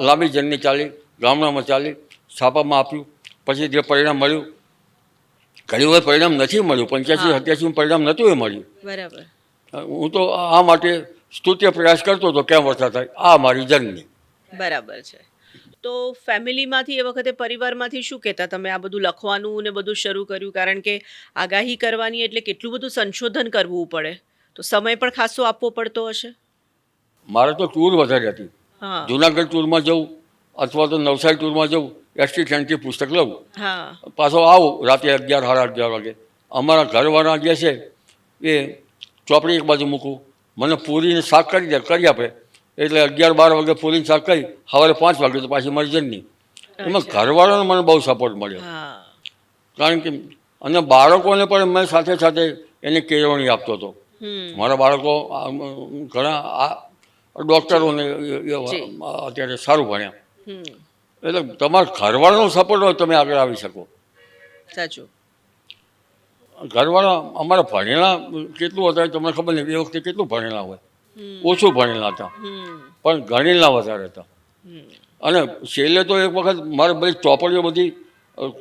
લાંબી જર્ની ચાલી, ગામડામાં ચાલી, છાપામાં આપ્યું. પછી જે પરિણામ મળ્યું, ઘણી વાર પરિણામ નથી મળ્યું, 85-87 પરિણામ નહોતું એ મળ્યું.
બરાબર.
હું તો આ માટે સ્તુત્ય પ્રયાસ કરતો હતો ક્યાં વરસાદ થાય. આ મારી જર્ની.
બરાબર છે. તો ફેમિલીમાંથી એ વખતે પરિવારમાંથી શું કહેતા તમે આ બધું લખવાનું ને બધું શરૂ કર્યું? કારણ કે આગાહી કરવાની એટલે કેટલું બધું સંશોધન કરવું પડે, તો સમય પણ ખાસો આપવો પડતો હશે.
મારે તો ટૂર વધારે હતી.
હા
જુનાગઢ ટૂરમાં જવું અથવા તો નવસારી ટૂરમાં જવું, એસટી ટ્રેનથી પુસ્તક લઉં,
હા
પાછો આવું રાતે 11-11:30 વાગે. અમારા ઘરવાળા જે છે એ ચોપડી એક બાજુ મૂકું, મને પૂરીને શાક કરી આપે, એટલે 11-12 વાગે પૂરીને શાક કરી સવારે 5 વાગે તો પાછી મારી જર્ની. એમાં ઘરવાળાનો મને બહુ સપોર્ટ મળ્યો.
હા
કારણ કે અને બાળકોને પણ મેં સાથે સાથે એની કેળવણી આપતો હતો. મારા બાળકો ઘણા ડૉક્ટરોને અત્યારે સારું ભણ્યા. એટલે તમારા ઘરવાળાનો સપોર્ટ હોય તમે આગળ આવી શકો.
સાચું.
ઘરવાળા અમારા ભણેલા કેટલું હતા તમને ખબર નહીં, એ વખતે કેટલું ભણેલા હોય, ઓછું ભણેલા હતા પણ ગણેલા વધારે હતા. અને છેલ્લે તો એક વખત મારે બધી ચોપડીઓ બધી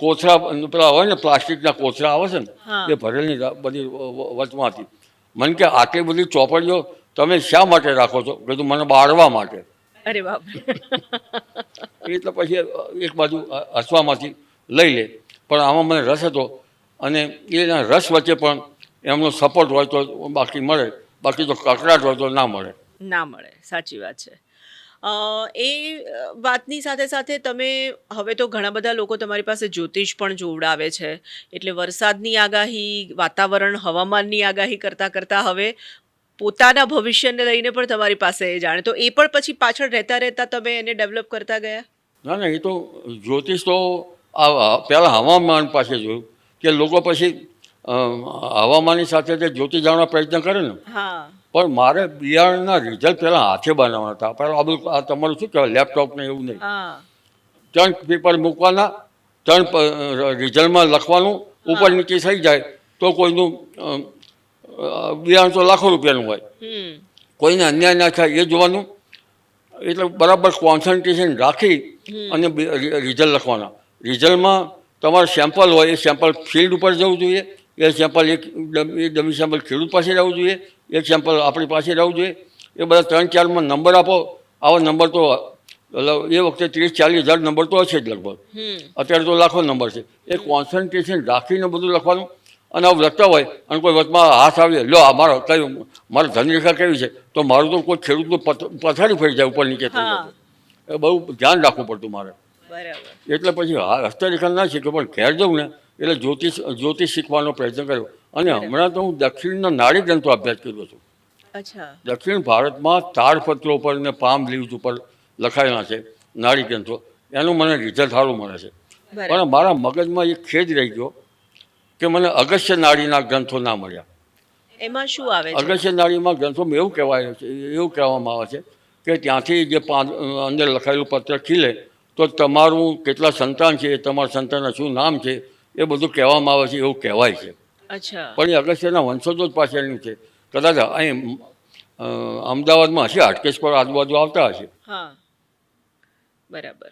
કોથળા પેલા હોય ને પ્લાસ્ટિકના કોથળા આવે છે ને એ ભરેલી બધી વચમાં હતી. મને કે આટલી બધી ચોપડીઓ તમે શા માટે રાખો છો? કીધું મને બાળવા માટે.
અરે બાપ.
એટલે પછી એક બાજુ હસવામાંથી લઈ લે, પણ આમાં મને રસ હતો અને એના રસ વચ્ચે પણ એમનો સપોર્ટ હોય તો બાકી મળે, બાકી તો કકડાટ હોય તો ના મળે.
ના મળે. સાચી વાત છે. એ વાતની સાથે સાથે તમે હવે તો ઘણા બધા લોકો તમારી પાસે જ્યોતિષ પણ જોવડાવે છે, એટલે વરસાદની આગાહી, વાતાવરણ, હવામાનની આગાહી કરતાં કરતાં હવે પોતાના ભવિષ્યને લઈને પણ તમારી પાસે એ જાણે, તો એ પણ પછી પાછળ રહેતા રહેતા તમે એને ડેવલપ કરતા ગયા?
ના ના, એ તો જ્યોતિષ તો પહેલાં હવામાન પાસે જોયું કે લોકો પછી હવામાનની સાથે તે જ્યોતિષ જાણવા પ્રયત્ન કરે ને.
હા
પણ મારે બિયારણના રિઝલ્ટ પહેલાં હાથે બનાવવાના હતા. પહેલાં આ બધું આ તમારું શું કહેવાય લેપટોપ ને એવું નહીં.
હા
3 પેપર મૂકવાના, 3 રિઝલ્ટમાં લખવાનું, ઉપર નીચે થઈ જાય તો કોઈનું બિયારણ તો લાખો રૂપિયાનું હોય, કોઈને અન્યાય ના થાય એ જોવાનું. એટલે બરાબર કોન્સન્ટ્રેશન રાખી અને રિઝલ્ટ લખવાના. રિઝલ્ટમાં તમારું સેમ્પલ હોય, એ સેમ્પલ ફિલ્ડ ઉપર જવું જોઈએ, એ સેમ્પલ એક ડમી સેમ્પલ ખેડૂત પાસે રહેવું જોઈએ, એક સેમ્પલ આપણી પાસે રહેવું જોઈએ. એ બધા 3-4માં નંબર આપો. આવા નંબર તો એ વખતે 30-40 હજાર નંબર તો હશે જ લગભગ, અત્યારે તો લાખો નંબર છે. એ કોન્સન્ટ્રેશન રાખીને બધું લખવાનું. અને આવું લખતા હોય અને કોઈ વચમાં હાથ આવી લો આ મારો કયું મારે ધનરેખા કેવી છે, તો મારું તો કોઈ ખેડૂતનું પથારી ફરી જાય ઉપર નીચે થઈ જાય. એ બહુ ધ્યાન રાખવું પડતું મારે.
બરાબર.
એટલે પછી હસ્તરેખા ના શીખ્યો, પણ ઘેર જવું ને એટલે જ્યોતિષ શીખવાનો પ્રયત્ન કર્યો. અને હમણાં તો હું દક્ષિણના નાડી ગ્રંથો અભ્યાસ કર્યો છું.
અચ્છા.
દક્ષિણ ભારતમાં તાડપત્રો ઉપર ને પામ લીવ્સ ઉપર લખાયેલા છે નાડી ગ્રંથો. એનું મને રિઝલ્ટ સારું મળે છે. પણ મારા મગજમાં એક ખેદ રહી ગયો કે મને અગસ્ત્ય નાડીના ગ્રંથો ના મળ્યા.
એમાં શું આવે છે?
અગસ્ત્ય નાડીમાં ગ્રંથોમાં એવું કહેવાય છે, એવું કહેવામાં આવે છે કે ત્યાંથી જે અંદર લખાયેલું પત્ર ખીલે તો તમારું કેટલા સંતાન છે, તમારા સંતાનના શું નામ છે, એ બધું કહેવામાં આવે છે, એવું કહેવાય છે.
અચ્છા.
પણ એ અગસ્ત્યના વંશજો જ પાછળનું છે. કદાચ અહીં અમદાવાદમાં હશે, હાટકેશ્વર આજુબાજુ આવતા હશે.
હા બરાબર.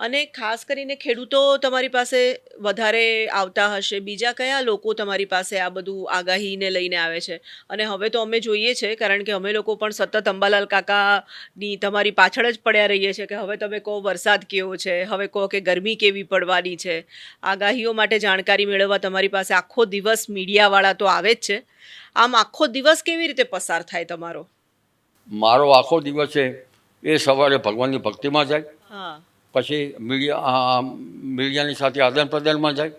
અને ખાસ કરીને ખેડૂતો તમારી પાસે વધારે આવતા હશે. બીજા કયા લોકો તમારી પાસે આ બધું આગાહીને લઈને આવે છે? અને હવે તો અમે જોઈએ છે, કારણ કે અમે લોકો પણ સતત અંબાલાલ કાકાની તમારી પાછળ જ પડ્યા રહીએ છીએ કે હવે તમે કહો વરસાદ કેવો છે, હવે કહો કે ગરમી કેવી પડવાની છે. આગાહીઓ માટે જાણકારી મેળવવા તમારી પાસે આખો દિવસ મીડિયાવાળા તો આવે જ છે. આમ આખો દિવસ કેવી રીતે પસાર થાય તમારો?
મારો આખો દિવસ છે એ સવારે ભગવાનની ભક્તિમાં જાય,
હા
પછી મીડિયાની સાથે આદાન પ્રદાનમાં જાય,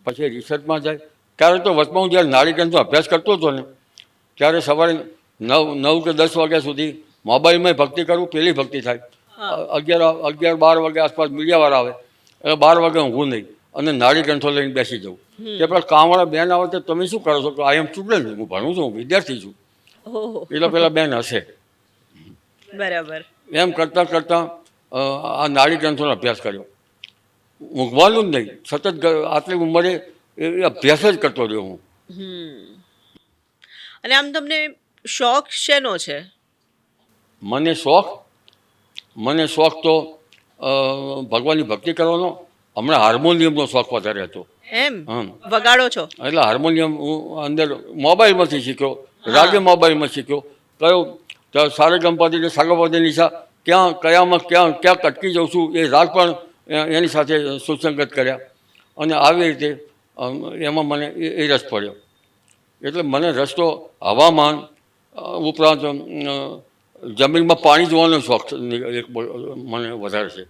પછી રિસર્ચમાં જાય. ત્યારે તો વચમાં હું જ્યારે નાડી ગ્રંથનો અભ્યાસ કરતો હતો ને ત્યારે સવારે 9 કે 10 વાગ્યા સુધી મોબાઈલમાં ભક્તિ કરું, પેલી ભક્તિ થાય. 11-12 વાગ્યા આસપાસ મીડિયાવાળા આવે એટલે 12 વાગે ઊંઘું નહીં અને નાડી ગ્રંથો લઈને બેસી જાઉં. કે પેલા કામવાળા બેન આવે તો તમે શું કરો છો? કે આઈ એમ સ્ટુડન્ટ, હું ભણું છું, હું વિદ્યાર્થી છું. એટલે પેલા બેન હશે.
બરાબર.
એમ કરતાં કરતાં આ નાડી ગ્રંથોનો અભ્યાસ કર્યો. ઊંઘવાનું જ નહીં, સતત આટલી ઉંમરે એ અભ્યાસ જ કરતો રહ્યો હું.
અને આમ તમને શોખ શેનો છે?
મને શોખ તો ભગવાનની ભક્તિ કરવાનો. હમણાં હાર્મોનિયમનો શોખ વધારે હતો.
એમ વગાડો છો?
એટલે હાર્મોનિયમ હું અંદર મોબાઈલમાંથી શીખ્યો, રાગે મોબાઈલમાં શીખ્યો. કયો સારેગમપદી સાગપદી નિશા ક્યાં કટકી જાઉં છું એ રાગ પણ એની સાથે સુસંગત કર્યા. અને આવી રીતે એમાં મને એ રસ પડ્યો. એટલે મને રસ તો હવામાન ઉપરાંત જમીનમાં પાણી જોવાનો શોખ એક મને વધારે છે.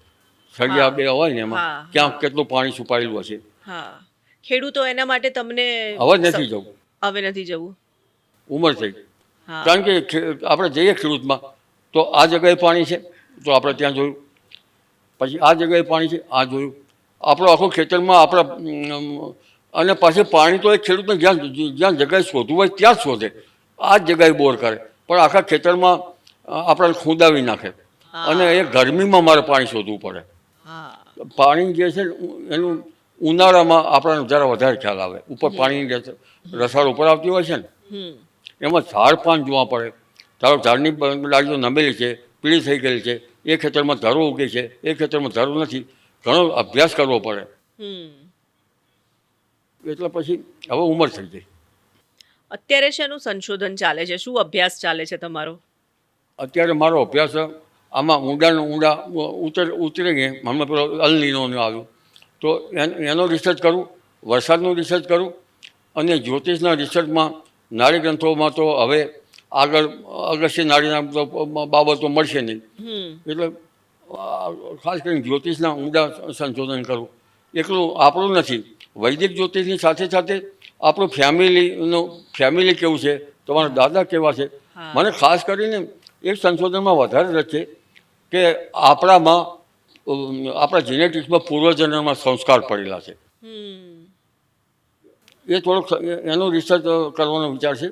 સળિયા બે હોય ને એમાં ક્યાં કેટલું પાણી છુપાયેલું હશે.
હા, ખેડૂતો એના માટે તમને
હવે નથી જવું.
હવે નથી જવું,
ઉંમર થઈ ગઈ. કારણ કે આપણે જઈએ ખેડૂતમાં તો આ જગ્યાએ પાણી છે તો આપણે ત્યાં જોયું, પછી આ જગ્યાએ પાણી છે આ જોયું. આપણો આખો ખેતરમાં આપણા અને પાછી પાણી તો એક ખેડૂતને જ્યાં જગ્યાએ શોધવું હોય ત્યાં જ શોધે. આ જ જગ્યાએ બોર કરે પણ આખા ખેતરમાં આપણને ખૂંદાવી નાખે. અને એ ગરમીમાં મારે પાણી શોધવું પડે. પાણી જે છે એનું ઉનાળામાં આપણને જરા વધારે ખ્યાલ આવે. ઉપર પાણીની રસાળ ઉપર આવતી હોય છે ને એમાં ઝાડ પાન જોવા પડે. ધારો ઝાડની ડાળીઓ નમેલી છે, પીળી થઈ ગયેલી છે, એ ખેતરમાં ધરો ઉગે છે, એ ખેતરમાં ધરો નથી. ઘણો અભ્યાસ કરવો પડે. એટલે પછી હવે ઉંમર થઈ ગઈ.
અત્યારે શેનું સંશોધન ચાલે છે? શું અભ્યાસ ચાલે છે તમારો?
અત્યારે મારો અભ્યાસ આમાં ઊંડા ઉતરી ગઈ. હમણાં પેલો અલ નીનો આવ્યું તો એનો રિસર્ચ કરું, વરસાદનું રિસર્ચ કરું. અને જ્યોતિષના રિસર્ચમાં નાડી ગ્રંથોમાં તો હવે આગળ અગસ્ત્ય નાડીના બાબતો મળશે નહીં. એટલે ખાસ કરીને જ્યોતિષના ઊંડા સંશોધન કરું. એકલું આપણું નથી, વૈદિક જ્યોતિષની સાથે સાથે આપણું ફેમિલી કેવું છે, તમારા દાદા કેવા છે. મને ખાસ કરીને એક સંશોધનમાં વધારે રસ છે કે આપણા જેનેટિક્સમાં પૂર્વજન્મમાં સંસ્કાર પડેલા છે. એ થોડોક એનો રિસર્ચ કરવાનો વિચાર છે.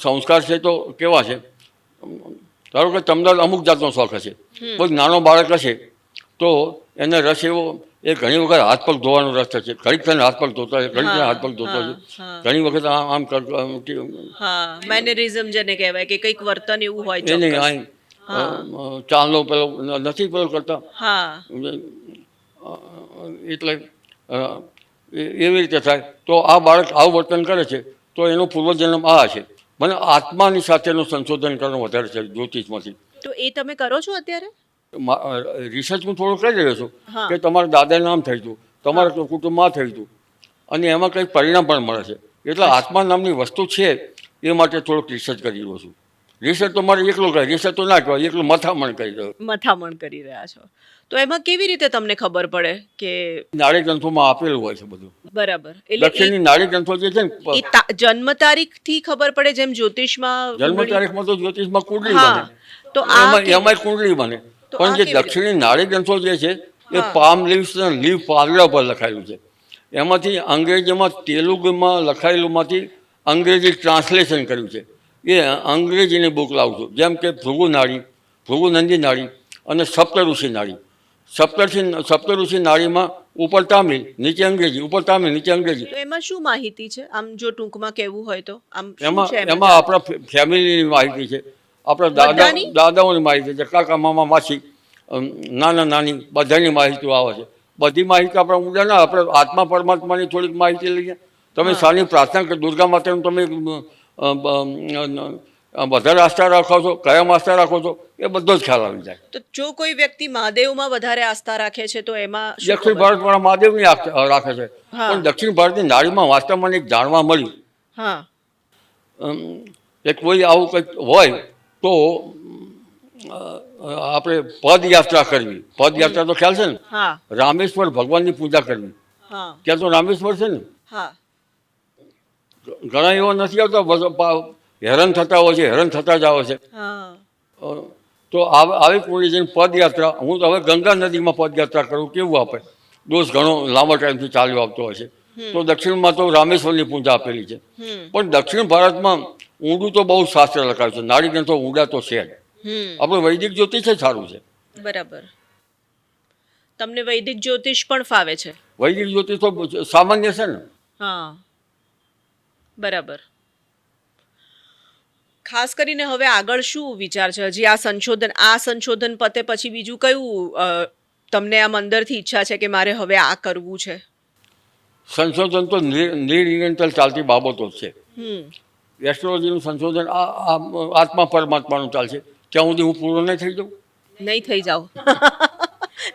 સંસ્કાર છે તો કેવા છે? ધારો કે તમને અમુક જાતનો શોખ હશે, કોઈ નાનો બાળક હશે તો એને રસ એવો એ ઘણી વખત હાથ પગ ધોવાનો રસ થશે. ઘડીક થઈને હાથ પગ ધોતા છે, ઘડીક થઈને હાથ પગ ધોતા છે, ઘણી વખત આમ
મેનરિઝમ જેને કહેવાય કે કંઈક વર્તન એવું હોય
એને ચાલનો પેલો નથી પેલો કરતા. એટલે એવી રીતે થાય તો આ બાળક આવું વર્તન કરે છે તો એનો પૂર્વજન્મ આ છે. મને આત્માની સાથેનું સંશોધન કરવાનું વધારે છે જ્યોતિષમાંથી.
તો એ તમે કરો છો અત્યારે?
રિસર્ચ હું થોડું કરી રહ્યો છું કે તમારા દાદાનું નામ થઈ હતું, તમારા કુટુંબમાં થઈ હતું, અને એમાં કંઈક પરિણામ પણ મળે છે. એટલે આત્મા નામની વસ્તુ છે એ માટે થોડુંક રિસર્ચ કરી રહ્યો છું. રિસર્ચ તો મારે એકલો કરે, રિસર્ચ તો ના કહેવાય, એકલું મથામણ કરી રહ્યો.
મથામણ કરી રહ્યા છો તો એમાં કેવી રીતે તમને ખબર પડે કે?
નાડી ગ્રંથોમાં આપેલું હોય છે બધું.
બરાબર.
દક્ષિણની નાડી ગ્રંથો જે છે ને
જન્મ તારીખ થી ખબર પડે, જેમ જ્યોતિષમાં
જન્મ તારીખમાં તો જ્યોતિષમાં કુંડલી બને,
તો
એમાં કુંડલી બને. પણ જે દક્ષિણી નાડી ગ્રંથો જે છે એ પામ લીવ્સ લીવ પાંદડા પર લખાયેલું છે. એમાંથી અંગ્રેજીમાં તેલુગુમાં લખાયેલુંમાંથી અંગ્રેજી ટ્રાન્સલેશન કર્યું છે. એ અંગ્રેજીની બુક લાવું છું. જેમ કે ભૃગુ નંદી નાડી અને સપ્તઋષિ નાડી. સપ્તઋષિ નાડીમાં ઉપર તામિલ નીચે અંગ્રેજી, ઉપર તામિલ નીચે અંગ્રેજી.
તો એમાં શું માહિતી છે આમ જો ટૂંકમાં કહેવું હોય તો?
એમાં આપણા ફેમિલીની માહિતી છે, આપણા દાદાઓની માહિતી છે, કાકા મામા માસી નાના નાની બધાની માહિતી આવે છે. બધી માહિતી આપણે ઊંડા ના, આપણે આત્મા પરમાત્માની થોડીક માહિતી લઈએ. તમે સાની પ્રાર્થના કે દુર્ગા માતાનું તમે વધારે આસ્થા રાખો છો, કયા આસ્થા રાખો છો, એ બધો જ ખ્યાલ આવી જાય.
તો જો કોઈ વ્યક્તિ મહાદેવમાં વધારે આસ્થા રાખે છે તો એમાં
દક્ષિણ ભારતવાળા મહાદેવની રાખે છે, પણ દક્ષિણ ભારતની નાડીમાં વાસ્તવમાં એક જાણવા મળ્યું કે કોઈ આવું કંઈક હોય તો આપણે પદયાત્રા કરવી. પદયાત્રા તો ખ્યાલ છે ને? રામેશ્વર ભગવાનની પૂજા કરવી. ત્યાં તો રામેશ્વર છે ને, ઘણા એવા નથી આવતા, હેરાન થતા હોય છે, હેરાન થતા જ આવે છે. તો આવી કોઈ જઈને પદયાત્રા, હું તો હવે ગંગા નદીમાં પદયાત્રા કરું. કેવું આપે દોષ ઘણો લાંબા ટાઈમથી ચાલ્યો આવતો હોય છે. તો દક્ષિણમાં તો રામેશ્વરની પૂજા આપેલી છે. પણ દક્ષિણ ભારતમાં ઊંડું તો બહુ શાસ્ત્ર લખાયું છે. નાડી ગ્રંથો ઊંડા તો છે જ. આપણું વૈદિક જ્યોતિષ છે સારું છે.
બરાબર. તમને વૈદિક જ્યોતિષ પણ ફાવે છે?
વૈદિક જ્યોતિષ તો સામાન્ય છે ને.
હા, બરાબર. ખાસ કરીને હવે આગળ શું વિચાર છે? હજી આ સંશોધન પતે પછી બીજું કયું તમને આમ અંદરથી ઈચ્છા છે કે મારે હવે આ કરવું છે?
સંશોધન તો નિરંતર ચાલતી બાબતો જ છે.
હમ.
એસ્ટ્રોલોજીનું સંશોધન આ આત્મા પરમાત્માનું ચાલશે. ત્યાં સુધી હું પૂરો નહીં થઈ જાઉં
નહીં થઈ જાઓ.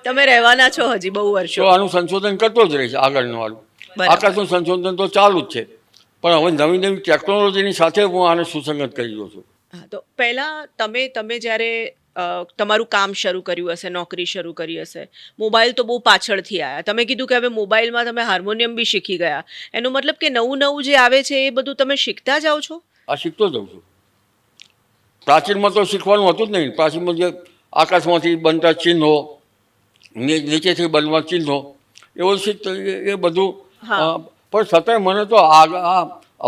તમે રહેવાના છો હજી બહુ
તો
વર્ષો.
આનું સંશોધન કરતો જ રહીશ આગળનું વાળું.
બરાબર.
આકાશનું સંશોધન તો ચાલુ જ છે, પણ હવે નવી નવી ટેકનોલોજીની સાથે હું આને સુસંગત કરી રહ્યો છું.
હા, તો પહેલા તમે જ્યારે તમારું કામ શરૂ કર્યું હશે, નોકરી શરૂ કરી હશે, મોબાઈલ તો બહુ પાછળથી આવ્યા. તમે કીધું કે હવે મોબાઈલમાં તમે હાર્મોનિયમ બી શીખી ગયા. એનો મતલબ કે નવું નવું જે આવે છે એ બધું તમે શીખતા જાઓ છો?
આ શીખતો જાઉં છું. પ્રાચીનમાં તો શીખવાનું હતું જ નહીં. પ્રાચીનમાં જે આકાશમાંથી બનતા ચિહ્નો, નીચેથી બનવા ચિહ્નો, એવું શીખતો એ બધું.
હા.
પણ છતાંય મને તો આ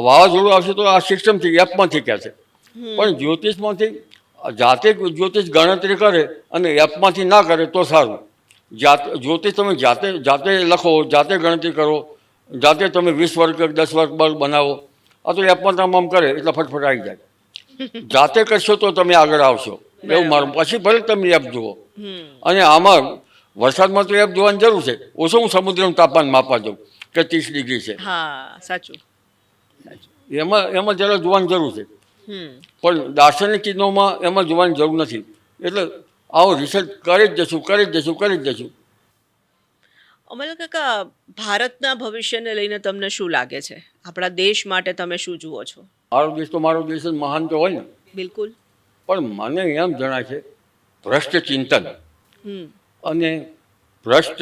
વાવાઝોડું આવશે તો આ સિસ્ટમથી એપમાંથી કહે છે. પણ જ્યોતિષમાંથી જાતે જ્યોતિષ ગણતરી કરે અને એપમાંથી ના કરે તો સારું. જ્યોતિષ તમે જાતે લખો, જાતે ગણતરી કરો, જાતે તમે 20 વર્ગ 10 વર્ગ બનાવો. આ તો એપમાં તમામ કરે એટલે ફટફટ આવી જાય. જાતે કરશો તો તમે આગળ આવશો એવું મારું. પછી ભલે તમે એપ જુઓ. અને આમાં વરસાદમાં તો એપ જોવાની જરૂર છે. ઓછું હું સમુદ્રનું તાપમાન માપવા જાઉં કે 30 ડિગ્રી છે.
હા, સાચું.
એમાં જરા જોવાની જરૂર છે.
હમ.
પણ દાર્શનિક ચિહ્નોમાં એમાં જોવાની જરૂર નથી. એટલે આવો રિસર્ચ કરી જ જશું.
અમલ કાકા, ભારતના ભવિષ્યને લઈને તમને શું લાગે છે? આપણા દેશ માટે તમે શું જુઓ છો?
મારો દેશ જ મહાન તો હોય ને.
બિલકુલ.
પણ મને એમ જણાય છે ભ્રષ્ટ ચિંતન
હમ.
અને ભ્રષ્ટ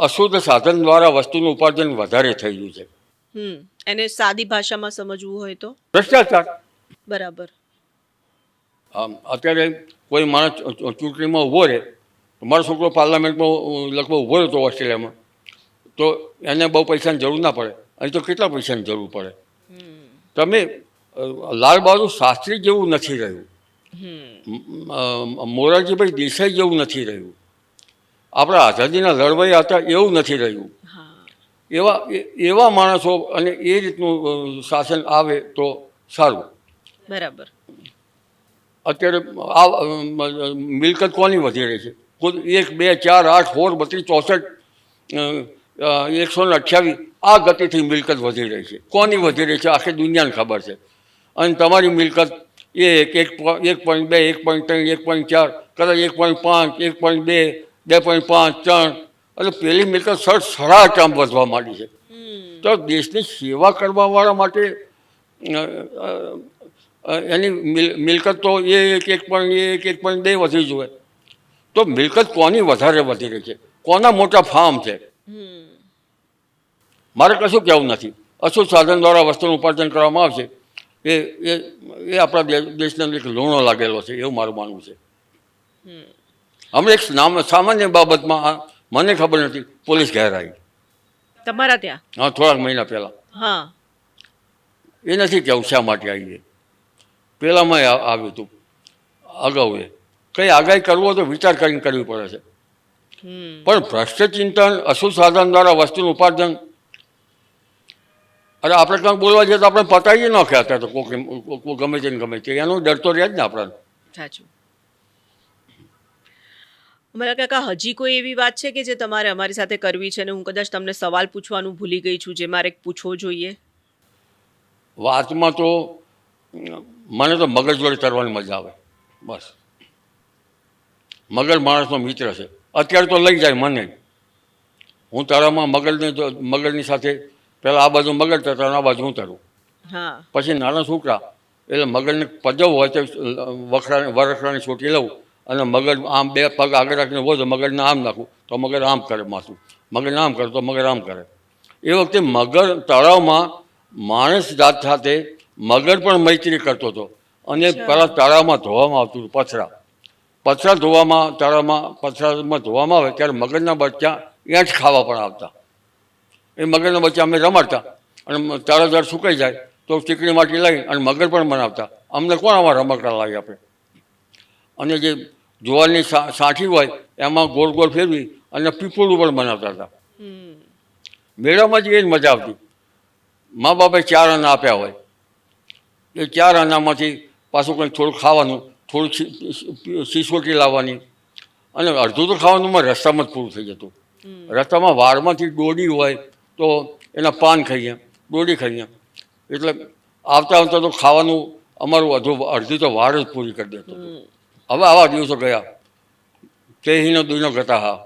અશુદ્ધ સાધન દ્વારા વસ્તુનું ઉપાર્જન વધારે થઈ ગયું છે.
એને સાદી ભાષામાં સમજવું હોય તો?
ભ્રષ્ટાચાર.
બરાબર.
અત્યારે કોઈ માણસ ચૂંટણીમાં ઊભો રહે, મારો છોકરો પાર્લામેન્ટમાં લગભગ ઊભો રહ્યો હતો ઓસ્ટ્રેલિયામાં, તો એને બહુ પૈસાની જરૂર ના પડે. અહીં તો કેટલા પૈસાની જરૂર પડે. તમે લાલ બહાદુર શાસ્ત્રી જેવું નથી રહ્યું, મોરારજીભાઈ દેસાઈ જેવું નથી રહ્યું, આપણા આઝાદીના લડવૈયા હતા એવું નથી રહ્યું. એવા માણસો અને એ રીતનું શાસન આવે તો સારું.
બરાબર.
અત્યારે આ મિલકત કોની વધી રહી છે? 1, 2, 4, 8, 16, 32, 64, 128 આ ગતિથી મિલકત વધી રહી છે. કોની વધી રહી છે આખી દુનિયાને ખબર છે. અને તમારી મિલકત 1.2, 1.3, 1.4, કદાચ 1.5, 1.2, 2.5, 3, એટલે પેલી મિલકત સડસડાટ આમ વધવા માંડી છે. તો દેશની સેવા કરવાવાળા માટે એની મિલકત તો 1.2 વધી જોઈએ. તો મિલકત કોની વધારે વધી રહી છે? કોના મોટા ફાર્મ છે? મારે કશું કહેવું નથી. અશુદ્ધ સાધન દ્વારા વસ્તુનું ઉપાર્જન કરવામાં આવશે એ આપણા દેશને એક લૂણો લાગેલો છે એવું મારું માનવું છે. હમણાં એક સામાન્ય બાબતમાં મને ખબર નથી, પોલીસ ઘેર આવી
તમારા ત્યાં?
હા, થોડાક મહિના પહેલાં.
હા.
એ નથી કહેવું શા માટે આવી. પહેલાંમાં આવ્યું હતું અગાઉ. કંઈ આગાહી કરવો તો વિચાર કરીને કરવી પડે છે. પણ ભ્રષ્ટ ચિંતન, અશુદ્ધ સાધન દ્વારા વસ્તુનું ઉપાર્જન, અરે આપણે કંઈક બોલવા જઈએ તો આપણે પતાવી ન કહેતા તો કોઈ ગમે તે ગમે તે એનો ડર તો રહે જ ને આપણને.
સાચું. અમારા કાકા, હજી કોઈ એવી વાત છે કે જે તમારે અમારી સાથે કરવી છે અને હું કદાચ તમને સવાલ પૂછવાનું ભૂલી ગઈ છું જે મારે પૂછવો જોઈએ?
વાતમાં તો મને તો મગજ જોડે કરવાની મજા આવે. બસ, મગજ માણસનો મિત્ર છે. અત્યારે તો લઈ જાય મને. હું તળાવમાં મગજની સાથે પહેલાં આ બાજુ મગજ તરતા આ બાજુ હું તરું. પછી નાના છોકરા એટલે મગજને પજવ હોય તો વરખડાની છોટી લઉં અને મગજ આમ 2 પગ આગળ રાખીને હોય તો મગજને આમ નાખું તો મગજ આમ કરે માથું, મગજને આમ કરે તો મગજ આમ કરે. એ વખતે મગર તળાવમાં માણસ જાત સાથે મગર પણ મૈત્રી કરતો હતો. અને પહેલાં તળાવમાં ધોવામાં આવતું હતું પથરા ધોવામાં, પથરામાં ધોવામાં આવે ત્યારે મગરના બચ્ચા એંઠ ખાવા પણ આવતા. એ મગરના બચ્ચા અમે રમાડતા અને તળાવ જળ સુકાઈ જાય તો ચીકણી માટી લઈ અને મગર પણ બનાવતા. અમને કોણ આવા રમકડા લાવી આપે? અને જે જુવારની સાંઠી હોય એમાં ગોળ ગોળ ફેરવી અને પીપળું પણ બનાવતા હતા. મેળામાં જ એ જ મજા આવતી. મા બાપે 4 આના આપ્યા હોય, એ 4 આનામાંથી પાછું કંઈક થોડું ખાવાનું, થોડુંક સિસોટી લાવવાની, અને અડધું તો ખાવાનું રસ્તામાં જ પૂરું થઈ જતું. રસ્તામાં વાળમાંથી ડોડી હોય તો એના પાન ખાઈએ, ડોડી ખાઈએ, એટલે આવતા આવતા તો ખાવાનું અમારું અડધી તો વાળ જ પૂરી કરી દેતો. હવે આવા દિવસો ગયા. તેહીનો દુનો ગતા હા.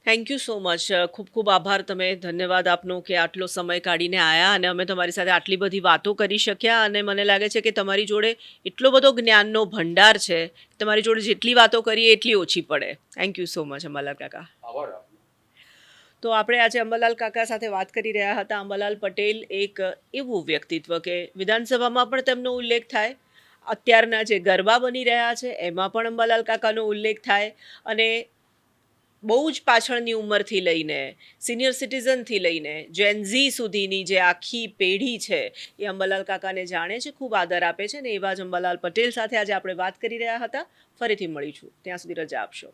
Thank you so much. ખૂબ ખૂબ આભાર. તમે ધન્યવાદ આપનો કે આટલો સમય કાઢીને આવ્યા અને અમે તમારી સાથે આટલી બધી વાતો કરી શક્યા. અને મને લાગે છે કે તમારી જોડે એટલો બધો જ્ઞાનનો ભંડાર છે, તમારી જોડે જેટલી વાતો કરીએ એટલી ઓછી પડે. Thank you so much Ambalal કાકા.
આભાર.
તો આપણે આજે અંબાલાલ કાકા સાથે વાત કરી રહ્યા હતા. અંબાલાલ પટેલ એક એવું વ્યક્તિત્વ કે વિધાનસભામાં પણ તેમનો ઉલ્લેખ થાય, અત્યારના જે ગરબા બની રહ્યા છે એમાં પણ અંબાલાલ કાકાનો ઉલ્લેખ થાય, અને બહુ જ પાછળની ઉંમરથી લઈને સિનિયર સિટીઝનથી લઈને જેનઝી સુધીની જે આખી પેઢી છે એ અંબાલાલ કાકાને જાણે છે, ખૂબ આદર આપે છે. ને એવા જ અંબાલાલ પટેલ સાથે આજે આપણે વાત કરી રહ્યા હતા. ફરીથી મળીશું, ત્યાં સુધી રજા આપશો.